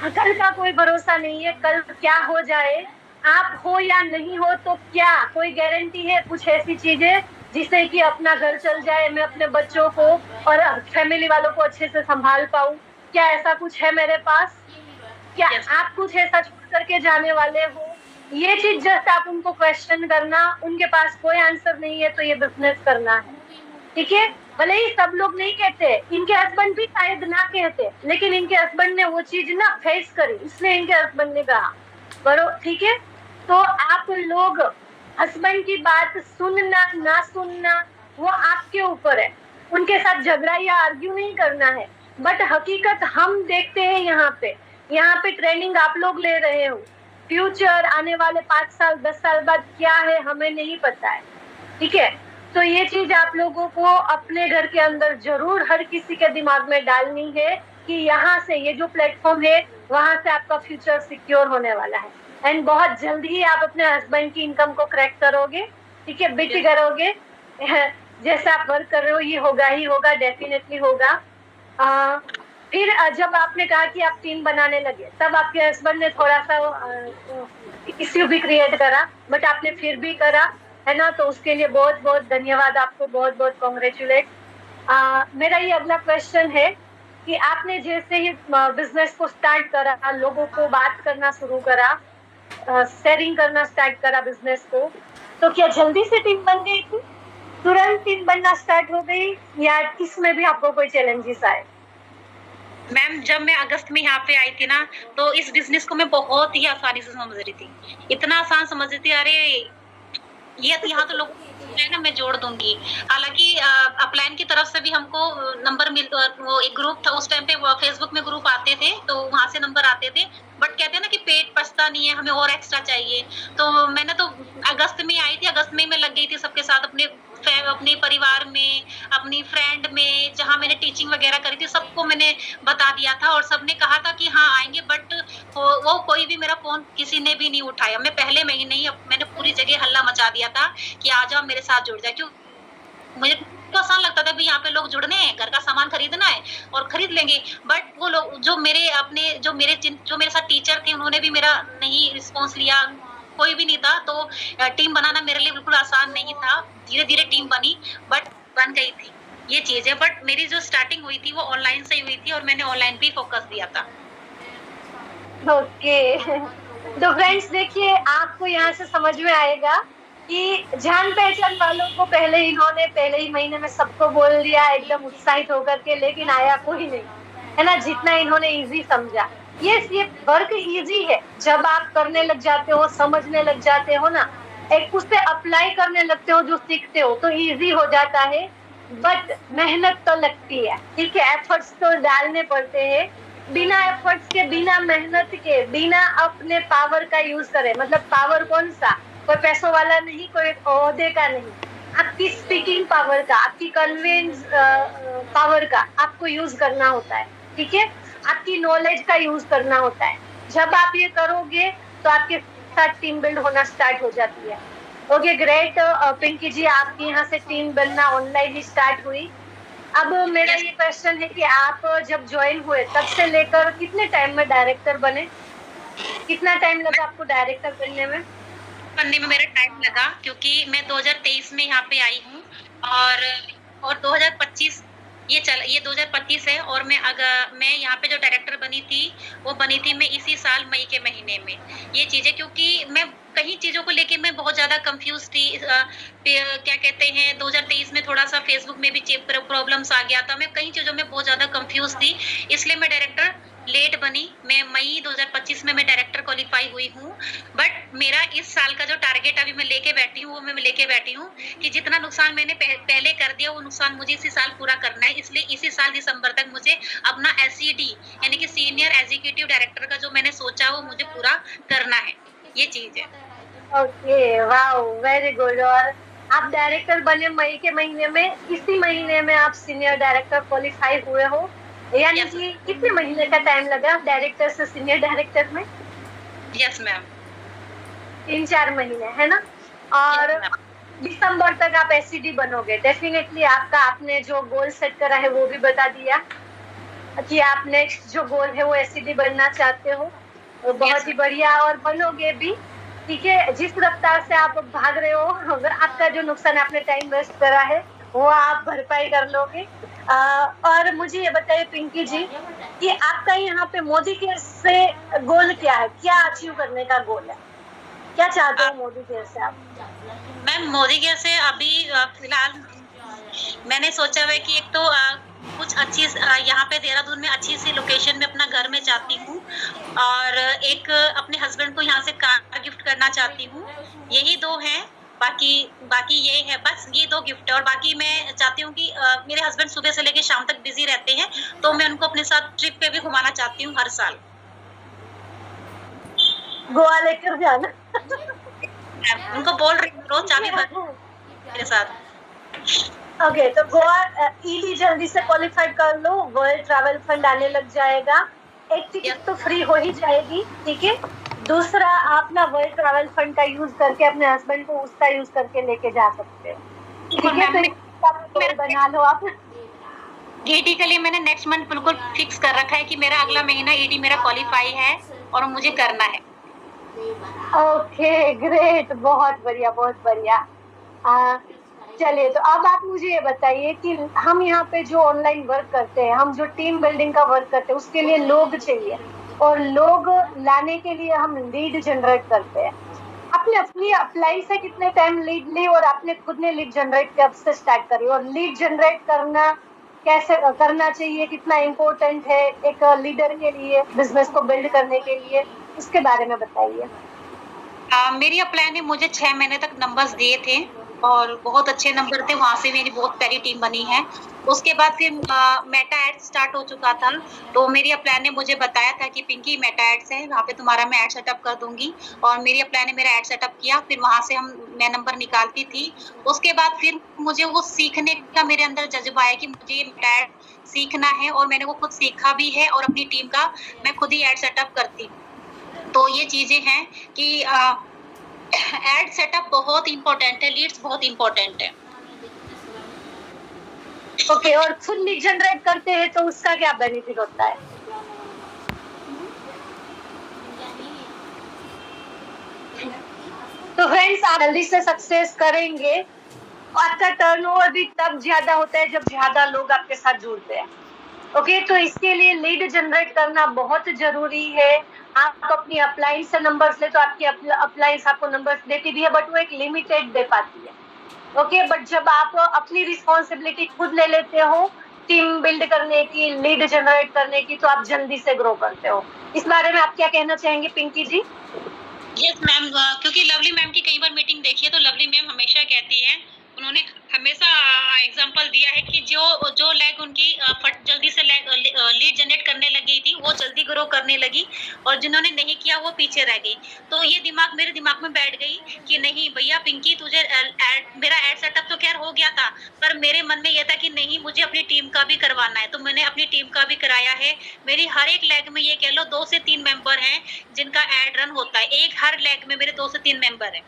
कल का कोई भरोसा नहीं है, कल क्या हो जाए। आप हो या नहीं हो तो क्या कोई गारंटी है कुछ ऐसी चीजें जिससे कि अपना घर चल जाए, मैं अपने बच्चों को और फैमिली वालों को अच्छे से संभाल पाऊं? क्या ऐसा कुछ है मेरे पास? क्या आप कुछ ऐसा छोड़ करके जाने वाले हो? ये चीज जस्ट आप उनको क्वेश्चन करना। उनके पास कोई आंसर नहीं है तो ये बिजनेस करना है, ठीक है। भले ही सब लोग नहीं कहते, इनके हस्बैंड भी शायद ना कहते, लेकिन इनके हस्बैंड ने वो चीज ना फेस करी, इसलिए इनके हस्बैंड ने कहा करो, ठीक है। तो आप लोग हस्बैंड की बात सुनना ना सुनना वो आपके ऊपर है। उनके साथ झगड़ा या आर्ग्यू नहीं करना है, बट हकीकत हम देखते हैं। यहाँ पे ट्रेनिंग आप लोग ले रहे हो, फ्यूचर आने वाले 5 साल 10 साल बाद क्या है हमें नहीं पता है, ठीक है। तो ये चीज आप लोगों को अपने घर के अंदर जरूर हर किसी के दिमाग में डालनी है कि यहाँ से ये जो प्लेटफॉर्म है वहां से आपका फ्यूचर सिक्योर होने वाला है, एंड बहुत जल्दी ही आप अपने हस्बैंड की इनकम को क्रैक करोगे, ठीक है, बेटी करोगे। जैसे आप वर्क कर रहे हो ये होगा ही होगा, डेफिनेटली होगा। फिर जब आपने कहा कि आप टीम बनाने लगे, तब आपके हस्बैंड ने थोड़ा सा इश्यू भी क्रिएट करा, बट आपने फिर भी करा, है ना। तो उसके लिए बहुत बहुत धन्यवाद आपको, बहुत बहुत कॉन्ग्रेचुलेट। मेरा ये अगला क्वेश्चन है कि आपने जैसे ही बिजनेस को स्टार्ट करा, लोगों को बात करना शुरू करा, शेयरिंग करना स्टार्ट करा बिजनेस को, तो क्या जल्दी से टीम बन गई थी, तुरंत टीम बनना स्टार्ट हो गई, या इसमें भी आपको कोई चैलेंजेस आए? मैम, जब मैं अगस्त में यहाँ पे आई थी ना, तो इस बिजनेस को मैं बहुत ही आसानी से समझ रही थी, इतना आसान समझ रही थी, अरे ये यहाँ तो लोग ना मैं जोड़ दूंगी। हालांकि अपलाइन की तरफ से भी हमको नंबर वो एक ग्रुप था उस टाइम पे, फेसबुक में ग्रुप आते थे तो वहां से नंबर आते थे, बट कहते हैं ना कि पेट पचता नहीं है, हमें और एक्स्ट्रा चाहिए। तो मैंने तो अगस्त में आई थी, अगस्त में मैं लग गई थी सबके साथ, अपने परिवार में, अपनी फ्रेंड में, जहाँ मैंने टीचिंग वगैरह करी थी सबको मैंने बता दिया था, और सबने कहा था कि हाँ आएंगे, बट वो कोई भी मेरा फोन किसी ने भी नहीं उठाया। मैं पहले महीने ही मैंने पूरी जगह हल्ला मचा दिया था कि आ जाओ मेरे साथ जुड़ जाए। क्यों मुझे तो आसान लगता था भी यहाँ पे लोग जुड़ने हैं, घर का सामान खरीदना है और खरीद लेंगे। बट वो लोग जो मेरे साथ टीचर थे, उन्होंने भी मेरा नहीं रिस्पॉन्स लिया, कोई भी नहीं था। तो टीम बनाना मेरे लिए बिल्कुल आसान नहीं था, धीरे धीरे टीम बनी, बट बन गई थी, ये चीज है। बट मेरी जो स्टार्टिंग हुई थी वो ऑनलाइन से ही हुई थी और मैंने ऑनलाइन पे फोकस दिया था। ओके तो फ्रेंड्स देखिए, आपको यहाँ से समझ में आएगा कि जान पहचान वालों को पहले ही महीने में सबको बोल दिया एकदम उत्साहित होकर के, लेकिन आया कोई नहीं, है ना, जितना इन्होंने इजी समझा। ये वर्क इजी है जब आप करने लग जाते हो, समझने लग जाते हो ना, एक उससे अप्लाई करने लगते हो, जो सीखते हो तो इजी हो जाता है। बट मेहनत तो लगती है, ठीक है, एफर्ट्स तो डालने पड़ते हैं। बिना एफर्ट्स के, बिना मेहनत के, बिना अपने पावर का यूज करे, मतलब पावर कौन सा, कोई पैसों वाला नहीं, कोई ओहदे का नहीं, आपकी स्पीकिंग पावर का, आपकी कन्विंस पावर का आपको यूज करना होता है, ठीक है, आपकी नॉलेज का यूज करना होता है। जब आप ये करोगे तो आपके साथ टीम बिल्ड होना स्टार्ट हो जाती है। ओके ग्रेट पिंकी जी, आपकी यहाँ से टीम बनना ऑनलाइन ही स्टार्ट हुई। अब मेरा ये क्वेश्चन है कि आप जब ज्वाइन हुए तब से लेकर कितने टाइम में डायरेक्टर बने, कितना टाइम लगा आपको डायरेक्टर बनने में? मेरा टाइम लगा, क्योंकि मैं 2023 में यहाँ पे आई हूँ और 2025 ये 2025 है और मैं यहाँ पे जो डायरेक्टर बनी थी मैं इसी साल मई के महीने में। ये चीजें, क्योंकि मैं कई चीजों को लेके मैं बहुत ज्यादा कंफ्यूज थी। क्या कहते हैं, 2023 में थोड़ा सा फेसबुक में भी प्रॉब्लम्स आ गया था, मैं कई चीजों में बहुत ज्यादा कंफ्यूज थी, इसलिए मैं डायरेक्टर लेट बनी। मैं मई 2025 में मैं डायरेक्टर क्वालिफाई हुई हूँ। बट मेरा इस साल का जो टारगेट अभी मैं लेके बैठी हूँ, वो मैं लेके बैठी हूँ कि जितना नुकसान मैंने पहले कर दिया, वो नुकसान मुझे इसी साल पूरा करना है। इसलिए इसी साल दिसंबर तक मुझे अपना SED यानी कि सीनियर एग्जीक्यूटिव डायरेक्टर का जो मैंने सोचा वो मुझे पूरा करना है, ये चीज है। Okay wow, very good. और आप डायरेक्टर बने मई के महीने में, इसी महीने में आप सीनियर डायरेक्टर क्वालिफाई हुए हो, यानी कि कितने महीने का टाइम लगा डायरेक्टर से सीनियर डायरेक्टर में? यस मैम, 3-4 महीने, है ना। और दिसंबर तक आप SED बनोगे डेफिनेटली। आपने जो गोल सेट करा है वो भी बता दिया कि आप नेक्स्ट जो गोल है वो SED बनना चाहते हो, वो बहुत ही बढ़िया, और बनोगे भी, ठीक है। जिस रफ्तार से आप भाग रहे हो, अगर आपका जो नुकसान आपने टाइम वेस्ट करा है वो आप भरपाई कर लोगे। और मुझे ये बताइए पिंकी जी कि आपका यहाँ पे मोदी केयर से गोल क्या है, क्या अचीव करने का गोल है, क्या चाहते हो मोदी केयर से आप? मैम मोदी केयर से अभी फिलहाल मैंने सोचा हुआ है कि एक तो कुछ अच्छी यहाँ पे देहरादून में अच्छी सी लोकेशन में अपना घर में चाहती हूँ, और एक अपने हस्बैंड को यहाँ से कार गिफ्ट करना चाहती हूँ। यही दो हैं, बाकी ये है, बस ये 2 गिफ्ट है। और बाकी मैं चाहती हूँ कि मेरे हस्बैंड सुबह से लेकर शाम तक बिजी रहते हैं, तो मैं उनको अपने साथ ट्रिप पे भी घुमाना चाहती हूँ हर साल। गोवा लेकर जाना उनको बोल रही हूँ रोज चाबी भर मेरे साथ। ओके तो गोवा ED जल्दी से क्वालिफाई कर लो, वर्ल्ड ट्रैवल फंड आने लग जाएगा, एक टिकट तो फ्री हो ही जाएगी, ठीक है। दूसरा, आप ना वर्ल्ड ट्रैवल फंड का यूज करके अपने हस्बैंड को उसका यूज करके लेके जा सकते हो, ठीक है। तो बना लो आप। ED के लिए मैंने नेक्स्ट मंथ बिल्कुल फिक्स कर रखा है कि मेरा अगला महीना ED मेरा क्वालिफाई है और मुझे करना है। ओके ग्रेट, बहुत बढ़िया बहुत बढ़िया। चलिए, तो अब आप मुझे ये बताइए कि हम यहाँ पे जो ऑनलाइन वर्क करते हैं, हम जो टीम बिल्डिंग का वर्क करते हैं, उसके लिए लोग चाहिए, और लोग लाने के लिए हम लीड जनरेट करते हैं। आपने अपनी अप्लाई से कितने टाइम लीड ली और आपने खुद ने लीड जनरेट कब से स्टार्ट करी, और लीड जनरेट करना कैसे करना चाहिए, कितना इम्पोर्टेंट है एक लीडर के लिए, बिजनेस को बिल्ड करने के लिए, उसके बारे में बताइए। मेरी अप्लाई ने मुझे 6 महीने तक नंबर्स दिए थे और बहुत अच्छे नंबर थे, वहां से मेरी बहुत प्यारी टीम बनी है। उसके बाद फिर मेटा एड स्टार्ट हो चुका था, तो मेरी अप्लाई ने मुझे बताया था कि पिंकी मेटा एड्स है, वहाँ पे तुम्हारा मैं एड सेटअप कर दूंगी, और मेरी अप्लाई ने मेरा एड सेटअप किया। फिर वहां से मैं नंबर निकालती थी। उसके बाद फिर मुझे वो सीखने का मेरे अंदर जज्बा है कि मुझे ये मेटा एड सीखना है, और मैंने वो खुद सीखा भी है, और अपनी टीम का मैं खुद ही एड सेटअप करती हूँ। तो ये चीजें हैं कि एड सेटअप बहुत इंपॉर्टेंट है, लीड्स बहुत इंपॉर्टेंट है। ओके, और खुद लीड जनरेट करते हैं तो उसका क्या बेनिफिट होता है? तो फ्रेंड्स, आप जल्दी से सक्सेस करेंगे। आपका टर्नओवर भी तब ज्यादा होता है जब ज्यादा लोग आपके साथ जुड़ते हैं। ओके, तो इसके लिए लीड जनरेट करना बहुत जरूरी है। आप अपनी अपलाइन से नंबर्स ले तो आपकी अपलाइंस आपको नंबर्स देती भी है, बट वो एक लिमिटेड दे पाती है। ओके, बट जब आप अपनी रिस्पॉन्सिबिलिटी खुद ले लेते हो टीम बिल्ड करने की, लीड जनरेट करने की, तो आप जल्दी से ग्रो करते हो। इस बारे में आप क्या कहना चाहेंगे पिंकी जी? यस मैम, क्योंकि लवली मैम की कई बार मीटिंग देखी है तो लवली मैम हमेशा कहती हैं, उन्होंने हमेशा एग्जांपल दिया है कि जो लैग उनकी जल्दी से लीड जनरेट करने लगी थी वो जल्दी ग्रो करने लगी, और जिन्होंने नहीं किया वो पीछे रह गई। तो ये मेरे दिमाग में बैठ गई कि नहीं भैया पिंकी, तुझे मेरा एड सेटअप तो खैर हो गया था, पर मेरे मन में ये था कि नहीं, मुझे अपनी टीम का भी करवाना है, तो मैंने अपनी टीम का भी कराया है। मेरी हर एक लैग में ये कह लो 2 से 3 मेंबर हैं जिनका एड रन होता है। एक हर लैग में मेरे 2 से 3 मेंबर हैं,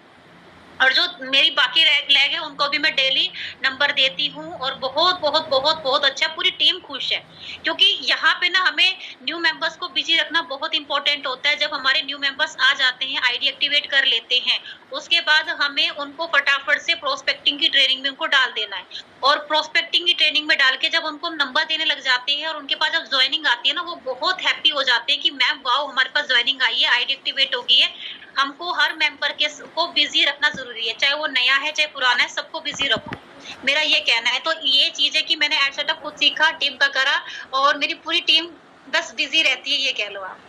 और जो मेरी बाकी लैग है उनको भी मैं डेली नंबर देती हूँ, और बहुत बहुत बहुत बहुत अच्छा, पूरी टीम खुश है। क्योंकि यहाँ पे ना हमें न्यू मेंबर्स को बिजी रखना बहुत इंपॉर्टेंट होता है। जब हमारे न्यू मेंबर्स आ जाते हैं, आईडी एक्टिवेट कर लेते हैं, उसके बाद हमें उनको फटाफट से प्रोस्पेक्टिंग की ट्रेनिंग में उनको डाल देना है। और प्रोस्पेक्टिंग की ट्रेनिंग में डाल के जब उनको नंबर देने लग जाते हैं और उनके पास जब ज्वाइनिंग आती है ना, वो बहुत हैप्पी हो जाते हैं कि मैम वाओ, हमारे पास ज्वाइनिंग आई है, आईडी एक्टिवेट हो गई है। हमको हर मेंबर को बिजी रखना जरूरी है, चाहे वो नया है चाहे पुराना है, सबको बिजी रखो, मेरा ये कहना है। तो ये चीज है कि मैंने एड सेटअप खुद सीखा, टीम का करा, और मेरी पूरी टीम बस बिजी रहती है, ये कह लो आप।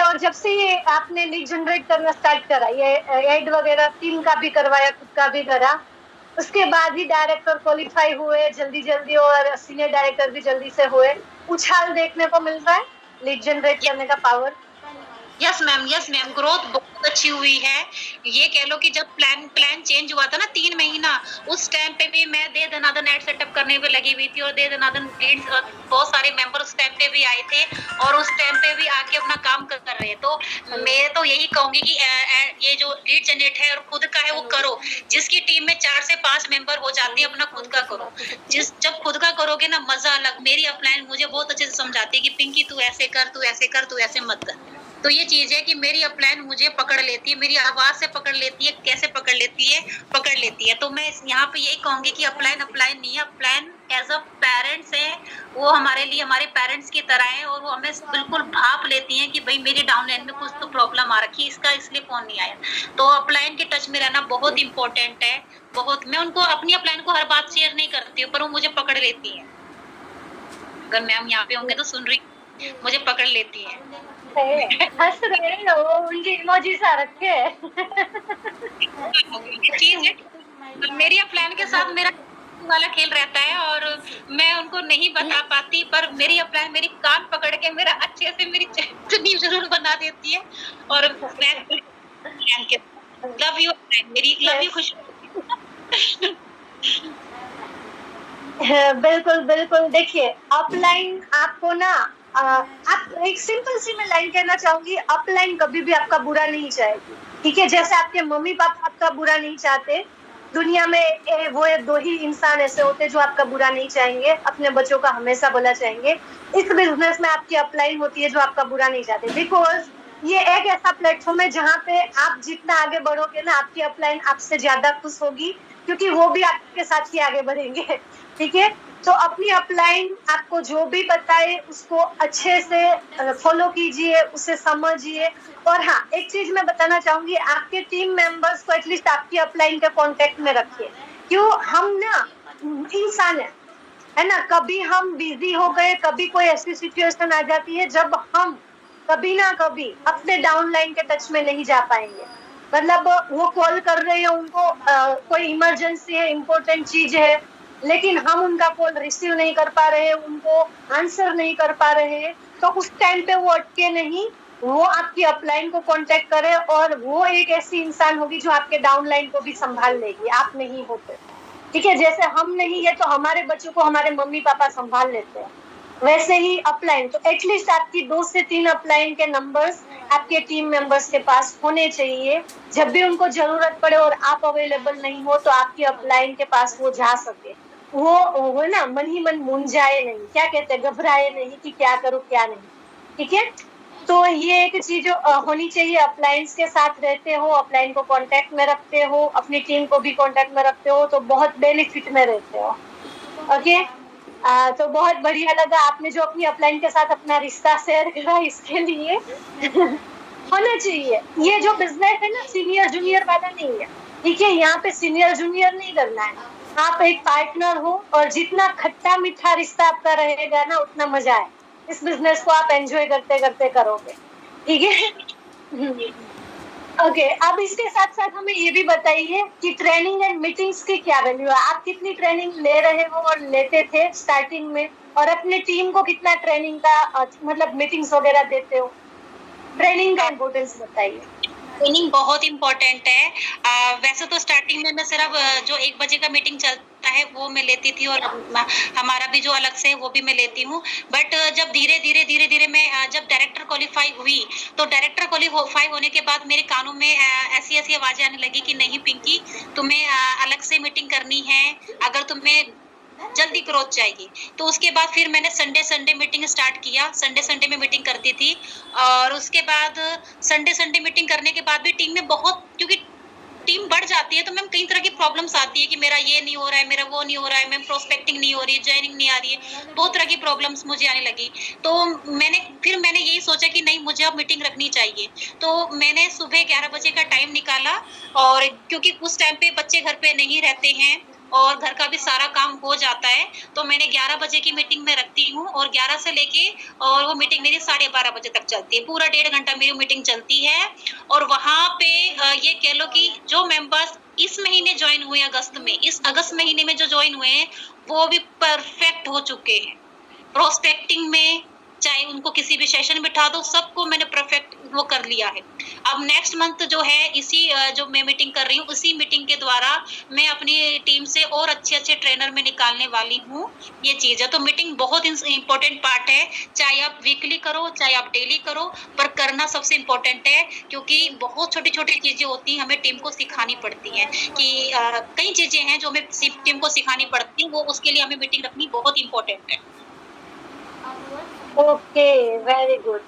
और जब से ये आपने लीड जनरेट करना स्टार्ट करा, ये एड वगैरह टीम का भी करवाया, खुद का भी करा, उसके बाद ही डायरेक्टर क्वालिफाई हुए जल्दी जल्दी, और सीनियर डायरेक्टर भी जल्दी से हुए। उछाल देखने को मिल रहा है लीड जनरेट करने का पावर। यस मैम, ग्रोथ बहुत अच्छी हुई है। ये कह लो कि जब प्लान चेंज हुआ था ना 3 महीना, उस टाइम पे भी मैं दे दनादन एड सेटअप करने पे लगी हुई थी, और दे दनादन बहुत सारे मेंबर उस टाइम पे भी आए थे, और उस टाइम पे भी आके अपना काम कर रहे हैं। तो मैं तो यही कहूंगी कि ये जो लीड जनरेट है और खुद का है वो करो। जिसकी टीम में 4 से 5 मेंबर हो जाती है, अपना खुद का करो। जब खुद का करोगे ना, मजा अलग। मेरी अपलाइन मुझे बहुत अच्छे से समझाती है कि पिंकी तू ऐसे कर, तू ऐसे कर, तू ऐसे मत कर। तो ये चीज है कि मेरी अपलाइन मुझे पकड़ लेती है, मेरी आवाज से पकड़ लेती है, कैसे पकड़ लेती है। तो मैं यहाँ पे यही कहूंगी कि अपलाइन नहीं है, अपलाइन एज अ पेरेंट्स है। वो हमारे लिए हमारे पेरेंट्स की तरह है, और वो हमें बिल्कुल भाप लेती हैं कि भाई मेरी डाउनलाइन में कुछ तो प्रॉब्लम आ रखी है, इसका इसलिए फोन नहीं आया। तो अपलाइन के टच में रहना बहुत इंपॉर्टेंट है, बहुत। मैं उनको अपनी अपलाइन को हर बात शेयर नहीं करती हूँ, पर वो मुझे पकड़ लेती है। अगर मैम यहाँ पे होंगे तो सुन रही, मुझे पकड़ लेती है। हंस रहे हो, उनके इमोजीज आ रखे चीज है। मेरी अपलाइन के साथ मेरा वाला खेल रहता है, और मैं उनको नहीं बता पाती, पर मेरी अपलाइन मेरी कान पकड़ के मेरा अच्छे से मेरी चुन्नी जरूर बना देती है। और मैं लव यू मेरी, लव यू खुश। बिल्कुल बिल्कुल। देखिए, अपलाइन आपको ना, आप एक सिंपल सी मैं लाइन कहना चाहूंगी, अपलाइन कभी भी आपका बुरा नहीं चाहेगी, ठीक है? जैसे आपके मम्मी पापा आपका बुरा नहीं चाहते, दुनिया में वो 2 ही इंसान ऐसे होते जो आपका बुरा नहीं चाहेंगे, अपने बच्चों का हमेशा भला चाहेंगे। इस बिजनेस में आपकी अपलाइन होती है जो आपका बुरा नहीं चाहते, बिकॉज ये एक ऐसा प्लेटफॉर्म है जहाँ पे आप जितना आगे बढ़ोगे ना, आपकी अपलाइन आपसे ज्यादा खुश होगी, क्योंकि वो भी आपके साथ ही आगे बढ़ेंगे, ठीक है? तो अपनी अपलाइन आपको जो भी बताए उसको अच्छे से फॉलो कीजिए, उसे समझिए। और हाँ, एक चीज मैं बताना चाहूंगी, आपके टीम मेंबर्स को एटलीस्ट आपकी अपलाइन के कांटेक्ट में रखिए। क्यों? हम ना इंसान है ना, कभी हम बिजी हो गए, कभी कोई ऐसी सिचुएशन आ जाती है जब हम कभी ना कभी अपने डाउनलाइन के टच में नहीं जा पाएंगे। मतलब वो कॉल कर रहे हैं, उनको कोई इमरजेंसी है, इम्पोर्टेंट चीज है, लेकिन हम उनका कॉल रिसीव नहीं कर पा रहे हैं, उनको आंसर नहीं कर पा रहे हैं, तो उस टाइम पे वो अटके नहीं, वो आपकी अपलाइन को कांटेक्ट करे, और वो एक ऐसी इंसान होगी जो आपके डाउनलाइन को भी संभाल लेगी, आप नहीं होते, ठीक है? जैसे हम नहीं है तो हमारे बच्चों को हमारे मम्मी पापा संभाल लेते हैं, वैसे ही अपलाइन। तो एटलीस्ट आपकी 2 से 3 अपलाइन के नंबर्स आपके टीम मेंबर्स के पास होने चाहिए। जब भी उनको जरूरत पड़े और आप अवेलेबल नहीं हो तो आपकी अपलाइन के पास वो जा सके, वो ना मन ही मन मुंजाए नहीं, क्या कहते हैं, घबराए नहीं कि क्या करूं क्या नहीं, ठीक है। तो ये एक चीज होनी चाहिए, अपलाइंस के साथ रहते हो, अपलाइन को कांटेक्ट में रखते हो, अपनी टीम को भी कांटेक्ट में रखते हो, तो बहुत बेनिफिट में रहते हो। ओके। तो बहुत बढ़िया लगा आपने जो अपनी अपलाइन के साथ अपना रिश्ता शेयर करा, इसके लिए होना चाहिए। ये जो बिजनेस है ना, सीनियर जूनियर वाला नहीं है, ठीक है। यहाँ पे सीनियर जूनियर नहीं करना है, आप एक पार्टनर हो, और जितना खट्टा मीठा रिश्ता आपका रहेगा ना, उतना मजा है। इस बिजनेस को आप एंजॉय करते करते करोगे, ठीक है। ओके, अब इसके साथ साथ हमें ये भी बताइए कि ट्रेनिंग एंड मीटिंग्स की क्या वैल्यू है। आप कितनी ट्रेनिंग ले रहे हो और लेते थे स्टार्टिंग में, और अपने टीम को कितना ट्रेनिंग का मतलब मीटिंग्स वगैरह देते हो। ट्रेनिंग का इम्पोर्टेंस बताइए। ट्रेनिंग बहुत इम्पोर्टेंट है। वैसे तो स्टार्टिंग में मैं सिर्फ जो 1 बजे का मीटिंग चलता है वो मैं लेती थी, और हमारा भी जो अलग से है वो भी मैं लेती हूँ। बट जब धीरे-धीरे मैं जब डायरेक्टर क्वालीफाई हुई, तो डायरेक्टर क्वालीफाई होने के बाद मेरे कानों में ऐसी-ऐसी आवाज़ें आने लगी कि नहीं पिंकी, तुम्हें अलग से मीटिंग करनी है, अगर तुम्हें जल्दी ग्रोथ चाहिए। तो उसके बाद फिर मैंने संडे मीटिंग स्टार्ट किया, संडे में मीटिंग करती थी। और उसके बाद संडे मीटिंग करने के बाद भी टीम में बहुत, क्योंकि टीम बढ़ जाती है तो मैम कई तरह की प्रॉब्लम्स आती है कि मेरा ये नहीं हो रहा है, मेरा वो नहीं हो रहा है, मैम प्रोस्पेक्टिंग नहीं हो रही है, जॉइनिंग नहीं आ रही है, बहुत तरह की प्रॉब्लम्स मुझे आने लगी। तो मैंने यही सोचा कि नहीं, मुझे अब मीटिंग रखनी चाहिए। तो मैंने सुबह 11 बजे का टाइम निकाला, और क्योंकि उस टाइम पे बच्चे घर पे नहीं रहते हैं और घर का भी सारा काम हो जाता है, तो मैंने 11 बजे की मीटिंग मैं रखती हूँ, और 11 से लेके और वो मीटिंग मेरी 12:30 बजे तक चलती है। पूरा 1.5 घंटा मेरी मीटिंग चलती है। और वहाँ पे ये कह लो कि जो मेंबर्स इस महीने जॉइन हुए अगस्त में, इस अगस्त महीने में जो जॉइन हुए हैं, वो भी परफेक्ट हो चुके हैं। प्रोस्पेक्टिंग में चाहे उनको किसी भी सेशन में बिठा दो, सबको मैंने परफेक्ट वो कर लिया है। अब नेक्स्ट मंथ जो है, इसी जो मैं मीटिंग कर रही हूँ, उसी मीटिंग के द्वारा मैं अपनी टीम से और अच्छे ट्रेनर में निकालने वाली हूँ। ये चीज है, तो मीटिंग बहुत इंपॉर्टेंट पार्ट है। चाहे आप वीकली करो, चाहे आप डेली करो, पर करना सबसे इम्पोर्टेंट है, क्योंकि बहुत छोटी छोटी चीजें होती हैं, हमें टीम को सिखानी पड़ती हैं कि कई चीजें हैं जो हमें टीम को सिखानी पड़ती हैं, वो उसके लिए हमें मीटिंग रखनी बहुत इम्पोर्टेंट है। Okay, very good.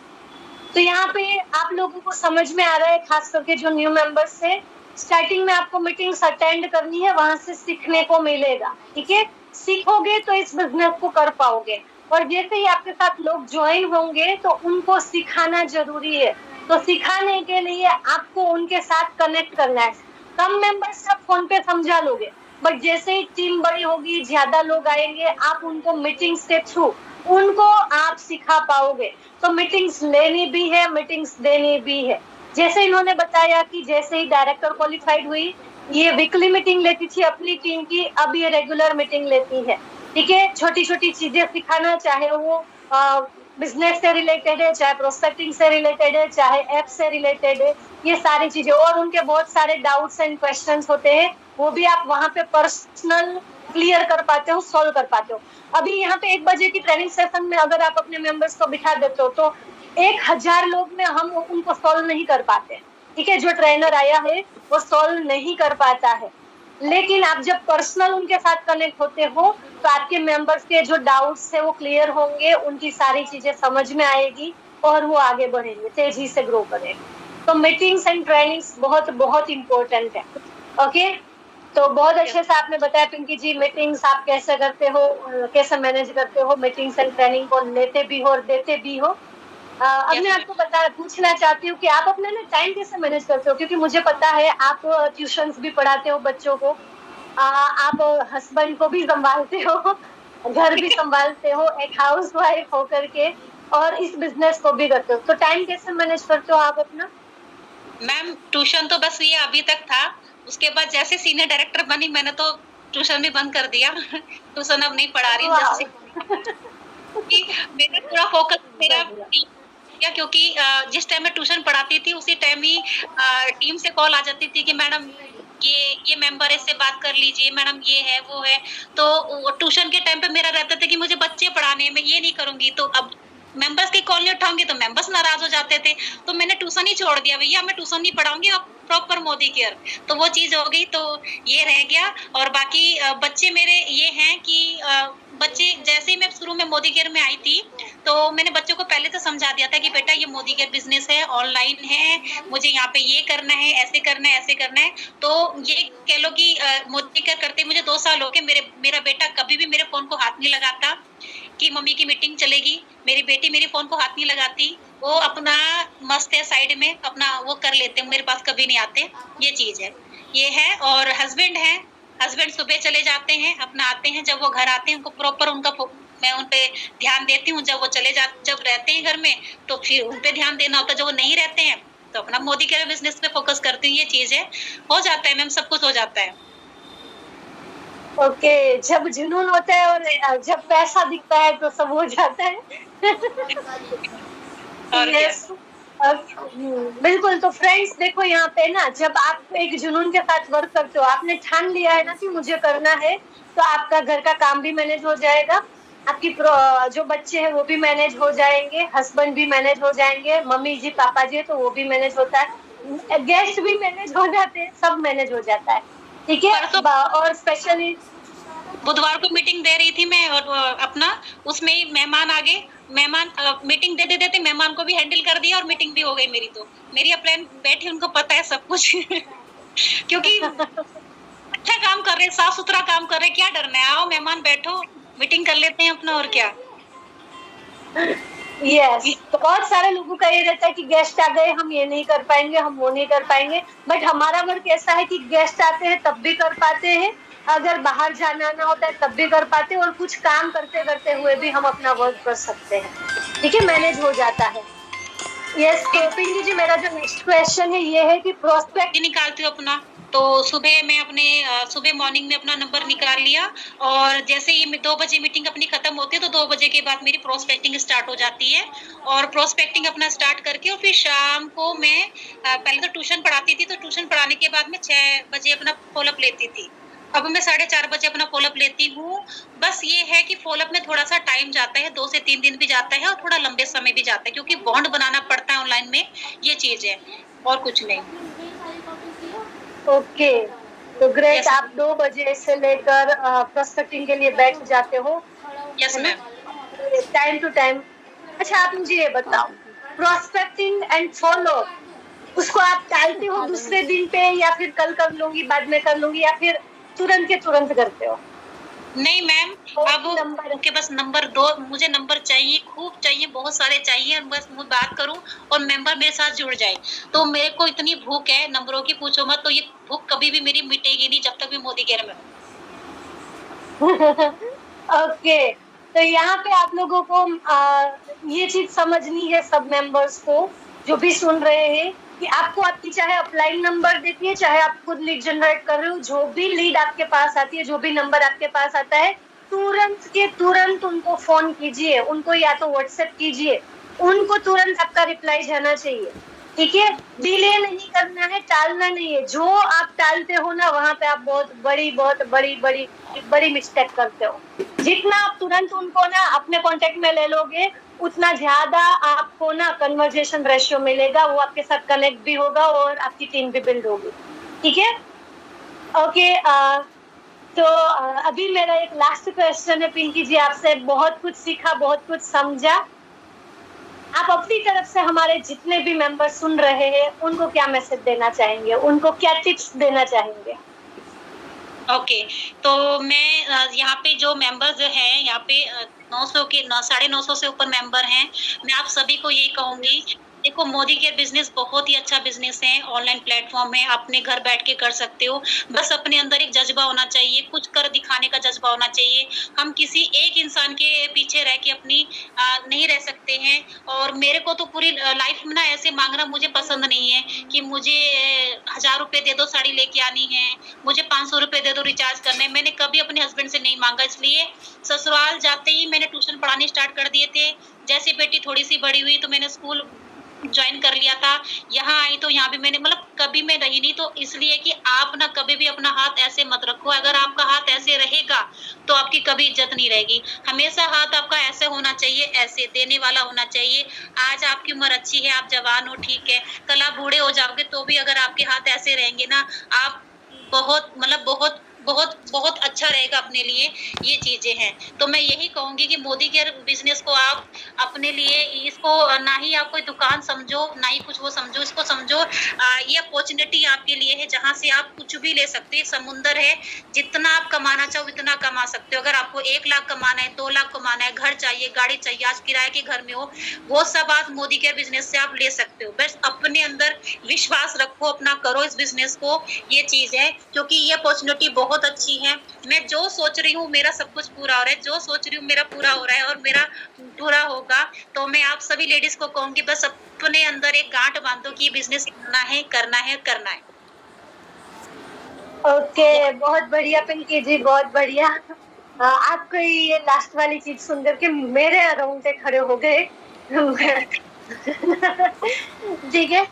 तो यहाँ पे आप लोगों को समझ में आ रहा है, खास करके जो न्यू मेंबर्स है, स्टार्टिंग में आपको मीटिंग्स अटेंड करनी है, वहां से सीखने को मिलेगा, ठीक है। सीखोगे तो इस बिजनेस को कर पाओगे, और जैसे ही आपके साथ लोग ज्वाइन होंगे तो उनको सिखाना जरूरी है। तो सिखाने के लिए आपको उनके साथ कनेक्ट करना है। कम मेंबर्स आप फोन पे समझा लोगे, बट जैसे ही टीम बड़ी होगी, ज्यादा लोग आएंगे, आप उनको मीटिंग्स के थ्रू उनको आप सिखा पाओगे। तो मीटिंग्स लेनी भी है, मीटिंग्स देनी भी है। जैसे इन्होंने बताया कि जैसे ही डायरेक्टर क्वालिफाइड हुई, ये वीकली मीटिंग लेती थी अपनी टीम की, अब ये रेगुलर मीटिंग लेती है, ठीक है। छोटी छोटी चीजें सिखाना, चाहे वो बिजनेस से रिलेटेड है, चाहे प्रोस्पेक्टिंग से रिलेटेड है, चाहे ऐप से रिलेटेड है, ये सारी चीजें। और उनके बहुत सारे डाउट्स एंड क्वेश्चंस होते हैं, वो भी आप वहां पे पर्सनल क्लियर कर पाते हो, सॉल्व कर पाते हो। अभी यहाँ पे 1 बजे की ट्रेनिंग सेशन में अगर आप अपने मेंबर्स को बिठा देते हो, तो 1000 लोग में हम उनको सॉल्व नहीं कर पाते, ठीक है। जो ट्रेनर आया है वो सॉल्व नहीं कर पाता है, लेकिन आप जब पर्सनल उनके साथ कनेक्ट होते हो, तो आपके मेंबर्स के जो डाउट्स है वो क्लियर होंगे, उनकी सारी चीजें समझ में आएगी, और वो आगे बढ़ेंगे, तेजी से ग्रो करेंगे। तो मीटिंग्स एंड ट्रेनिंग्स बहुत बहुत इम्पोर्टेंट है। ओके, तो बहुत अच्छे से आपने बताया पिंकी जी, मीटिंग्स आप कैसे करते हो, कैसे मैनेज करते हो, मीटिंग्स एंड ट्रेनिंग को लेते भी हो और देते भी हो। अब मैं आपको पूछना चाहती हूँ कि आप अपना ना टाइम कैसे मैनेज करते हो, क्योंकि मुझे पता है आप ट्यूशंस भी पढ़ाते हो बच्चों को, आप हस्बैंड को भी संभालते हो, घर भी संभालते हो एक हाउस वाइफ होकर के, और इस बिजनेस को भी करते हो, तो टाइम कैसे मैनेज करते हो आप अपना। मैम ट्यूशन तो बस ये अभी तक था, उसके बाद जैसे सीनियर डायरेक्टर बनी मैंने तो ट्यूशन भी बंद कर दिया। ट्यूशन अब नहीं पढ़ा रही हूँ, मेरा पूरा फोकस मेरा किया, क्योंकि जिस टाइम मैं ट्यूशन पढ़ाती थी उसी टाइम ही टीम से कॉल आ जाती थी कि मैडम ये मेंबर है, इससे बात कर लीजिए, मैडम ये है वो है। तो ट्यूशन के टाइम पे मेरा रहता था कि मुझे बच्चे पढ़ाने हैं, मैं ये नहीं करूंगी। तो अब मेंबर्स की कॉल नहीं उठाऊंगी तो मेंबर्स नाराज हो जाते थे, तो मैंने ट्यूशन ही छोड़ दिया, भैया मैं ट्यूशन नहीं पढ़ाऊंगी, अब प्रॉपर मोदी केयर। तो वो चीज हो गई, तो ये रह गया। और बाकी बच्चे मेरे ये हैं कि बच्चे जैसे ही मैं शुरू में मोदी केयर में आई थी, तो मैंने बच्चों को पहले तो समझा दिया था कि बेटा ये मोदी केयर बिजनेस है, ऑनलाइन है, मुझे यहाँ पे ये करना है, ऐसे करना है, ऐसे करना है। तो ये कह लो कि मोदी केयर करते मुझे 2 साल हो गए। मेरा बेटा कभी भी मेरे फोन को हाथ नहीं लगाता कि मम्मी की मीटिंग चलेगी। मेरी बेटी मेरे फोन को हाथ नहीं लगाती, वो अपना मस्त है, साइड में अपना वो कर लेते हैं, मेरे पास कभी नहीं आते। ये चीज है, ये है। और हस्बैंड है, हस्बैंड सुबह चले जाते हैं, अपना आते हैं, जब वो घर आते हैं उनको प्रॉपर मैं उन पे ध्यान देती हूँ। जब वो जब रहते हैं घर में तो फिर उन पे ध्यान देना होता है, जब वो नहीं रहते हैं तो अपना मोदी केयर बिजनेस पे फोकस करती हूँ। ये चीज है, हो जाता है मैम, सब कुछ हो जाता है। ओके, जब जुनून होता है और जब पैसा दिखता है तो सब हो जाता है। और यस, बिल्कुल। तो फ्रेंड्स देखो यहाँ पे ना, जब आप एक जुनून के साथ वर्क करते हो, आपने ठान लिया है ना कि मुझे करना है, तो आपका घर का काम भी मैनेज हो जाएगा, आपकी जो बच्चे हैं वो भी मैनेज हो जाएंगे, हस्बैंड भी मैनेज हो जाएंगे, मम्मी जी पापा जी तो वो भी मैनेज होता है, गेस्ट भी मैनेज हो जाते हैं, सब मैनेज हो जाता है। ठीक है। और स्पेशली बुधवार को मीटिंग दे रही थी मैं, और अपना उसमें ही मेहमान आ गए। मेहमान मीटिंग दे देते, मेहमान को भी हैंडल कर दिया और मीटिंग भी हो गई मेरी। तो मेरी अपलाइन बैठी, उनको पता है सब कुछ। क्योंकि अच्छा काम कर रहे, साफ सुथरा काम कर रहे, क्या डरना है, आओ मेहमान बैठो, मीटिंग कर लेते हैं अपना, और क्या। यस, तो बहुत सारे लोगों का ये रहता है कि गेस्ट आ गए, हम ये नहीं कर पाएंगे, हम वो नहीं कर पाएंगे, बट हमारा वर्क ऐसा है कि गेस्ट आते हैं तब भी कर पाते हैं, अगर बाहर जाना आना होता है तब भी कर पाते हैं, और कुछ काम करते करते हुए भी हम अपना वर्क कर सकते हैं। ठीक है, मैनेज हो जाता है। यस, तो पिंकी जी, मेरा जो नेक्स्ट क्वेश्चन है ये है कि प्रोस्पेक्ट निकालती हूँ अपना। तो सुबह मैं अपने सुबह मॉर्निंग में अपना नंबर निकाल लिया, और जैसे ही 2 बजे मीटिंग अपनी खत्म होती है तो 2 बजे के बाद मेरी प्रोस्पेक्टिंग स्टार्ट हो जाती है। और प्रोस्पेक्टिंग अपना स्टार्ट करके, और फिर शाम को मैं पहले तो ट्यूशन पढ़ाती थी, तो ट्यूशन पढ़ाने के बाद मैं 6 बजे अपना फॉलोअप लेती थी। अब मैं 4:30 बजे अपना फॉलोअप लेती हूँ। बस ये है कि फॉलोअप में थोड़ा सा टाइम जाता है, 2 से 3 दिन भी जाता है, और थोड़ा लंबे समय भी जाता है, क्योंकि बॉन्ड बनाना पड़ता है ऑनलाइन में। ये चीज है, और कुछ नहीं। ओके, तो ग्रेट। आप 2 बजे से लेकर प्रोस्पेक्टिंग के लिए बैठ जाते हो? Yes ma'am, time to time. अच्छा, आप मुझे ये बताओ, प्रोस्पेक्टिंग एंड फॉलो, उसको आप टालते हो दूसरे दिन पे, या फिर कल कर लूंगी, बाद में कर लूंगी, या फिर तुरंत के तुरंत करते हो? नहीं मैम, अब उनके बस नंबर 2, मुझे नंबर चाहिए, खूब चाहिए, बहुत सारे चाहिए, बस मैं बात करूं और मेंबर मेरे साथ जुड़ जाए। तो मेरे को इतनी भूख है नंबरों की, पूछो मत। तो ये भूख कभी भी मेरी मिटेगी नहीं जब तक मैं मोदी केयर में हूं। ओके, तो यहाँ पे आप लोगों को ये चीज समझनी है, सब मेंबर्स को जो भी सुन रहे हैं, कि आपको आपकी चाहे अपलाइन नंबर देती है, चाहे आप खुद लीड जनरेट कर रहे हो, जो भी लीड आपके पास आती है, जो भी नंबर आपके पास आता है, तुरंत के तुरंत उनको फोन कीजिए, उनको या तो व्हाट्सएप कीजिए, उनको तुरंत आपका रिप्लाई जाना चाहिए। ठीक है, डिले नहीं करना है, टालना नहीं है। जो आप टालते हो ना, वहां पे आप बहुत बड़ी मिस्टेक करते हो। जितना आप तुरंत उनको ना अपने कांटेक्ट में ले लोगे, उतना ज्यादा आपको ना कन्वर्जेशन रेशियो मिलेगा, वो आपके साथ कनेक्ट भी होगा और आपकी टीम भी बिल्ड होगी। ठीक है, ओके। तो अभी मेरा एक लास्ट क्वेश्चन है पिंकी जी, आपसे बहुत कुछ सीखा, बहुत कुछ समझा। आप अपनी तरफ से हमारे जितने भी मेंबर सुन रहे हैं, उनको क्या मैसेज देना चाहेंगे, उनको क्या टिप्स देना चाहेंगे? ओके, तो मैं यहाँ पे जो मेंबर्स हैं, यहाँ पे 900 के 950 से ऊपर मेंबर हैं। मैं आप सभी को यही कहूंगी, देखो मोदी केयर बिजनेस बहुत ही अच्छा बिजनेस है, ऑनलाइन प्लेटफॉर्म है, अपने घर बैठ के कर सकते हो। बस अपने अंदर एक जज्बा होना चाहिए, कुछ कर दिखाने का जज्बा होना चाहिए। हम किसी एक इंसान के पीछे रह के अपनी नहीं रह सकते हैं। और मेरे को तो पूरी लाइफ में ना ऐसे मांगना मुझे पसंद नहीं है कि मुझे 1000 रुपए दे दो साड़ी लेके आनी है, मुझे 500 रुपए दे दो रिचार्ज करना है। मैंने कभी अपने हस्बैंड से नहीं मांगा, इसलिए ससुराल जाते ही मैंने ट्यूशन पढ़ाने स्टार्ट कर दिए थे। जैसे बेटी थोड़ी सी बड़ी हुई तो मैंने स्कूल ज्वाइन कर लिया था, यहाँ आई तो यहाँ भी मैंने मतलब कभी मैं रही नहीं, तो इसलिए कि आप ना कभी भी अपना हाथ ऐसे मत रखो, अगर आपका हाथ ऐसे रहेगा तो आपकी कभी इज्जत नहीं रहेगी। हमेशा हाथ आपका ऐसे होना चाहिए, ऐसे देने वाला होना चाहिए। आज आपकी उम्र अच्छी है, आप जवान हो, ठीक है, कल आप बूढ़े हो जाओगे तो भी अगर आपके हाथ ऐसे रहेंगे ना, आप बहुत मतलब बहुत बहुत बहुत अच्छा रहेगा अपने लिए, ये चीजें हैं। तो मैं यही कहूंगी कि मोदी केयर बिजनेस को आप अपने लिए, इसको ना ही आप कोई दुकान समझो, ना ही कुछ वो समझो, इसको समझो ये अपॉर्चुनिटी आपके लिए है, जहाँ से आप कुछ भी ले सकते हैं। समुंदर है, जितना आप कमाना चाहो उतना कमा सकते हो। अगर आपको 1 लाख कमाना है, 2 लाख कमाना है, घर चाहिए, गाड़ी चाहिए, आज किराए के घर में हो, वो सब आप मोदी केयर बिजनेस से आप ले सकते हो। बस अपने अंदर विश्वास रखो, अपना करो इस बिजनेस को, ये चीज है। क्योंकि ये अपॉर्चुनिटी बहुत अच्छी है। मैं जो सोच रही हूँ मेरा सब कुछ पूरा हो रहा है, जो सोच रही हूँ मेरा पूरा हो रहा है, और मेरा पूरा होगा। तो मैं आप सभी लेडीज को कहूंगी, बस अपने अंदर एक गांठ बांधो कि बिजनेस करना है, करना है, करना है। ओके, बहुत बढ़िया पिंकी जी, बहुत बढ़िया। आपको ये लास्ट वाली चीज सुनकर के मेरे रोंगटे खड़े हो गए। ठीक है।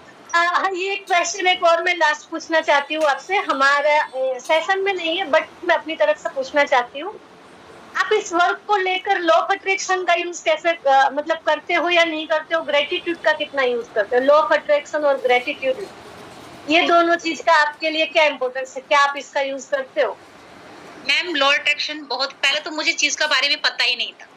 ये क्वेश्चन एक और मैं लास्ट पूछना चाहती हूँ आपसे, हमारा सेशन में नहीं है बट मैं अपनी तरफ से पूछना चाहती हूँ। आप इस वर्क को लेकर लॉ ऑफ अट्रैक्शन का यूज कैसे मतलब करते हो या नहीं करते हो? ग्रेटिट्यूड का कितना यूज करते हो? लॉ ऑफ अट्रैक्शन और ग्रेटिट्यूड, ये दोनों चीज का आपके लिए क्या इंपॉर्टेंस है? क्या आप इसका यूज करते हो? मैम, लॉ अट्रैक्शन बहुत पहले तो मुझे चीज का बारे में पता ही नहीं था,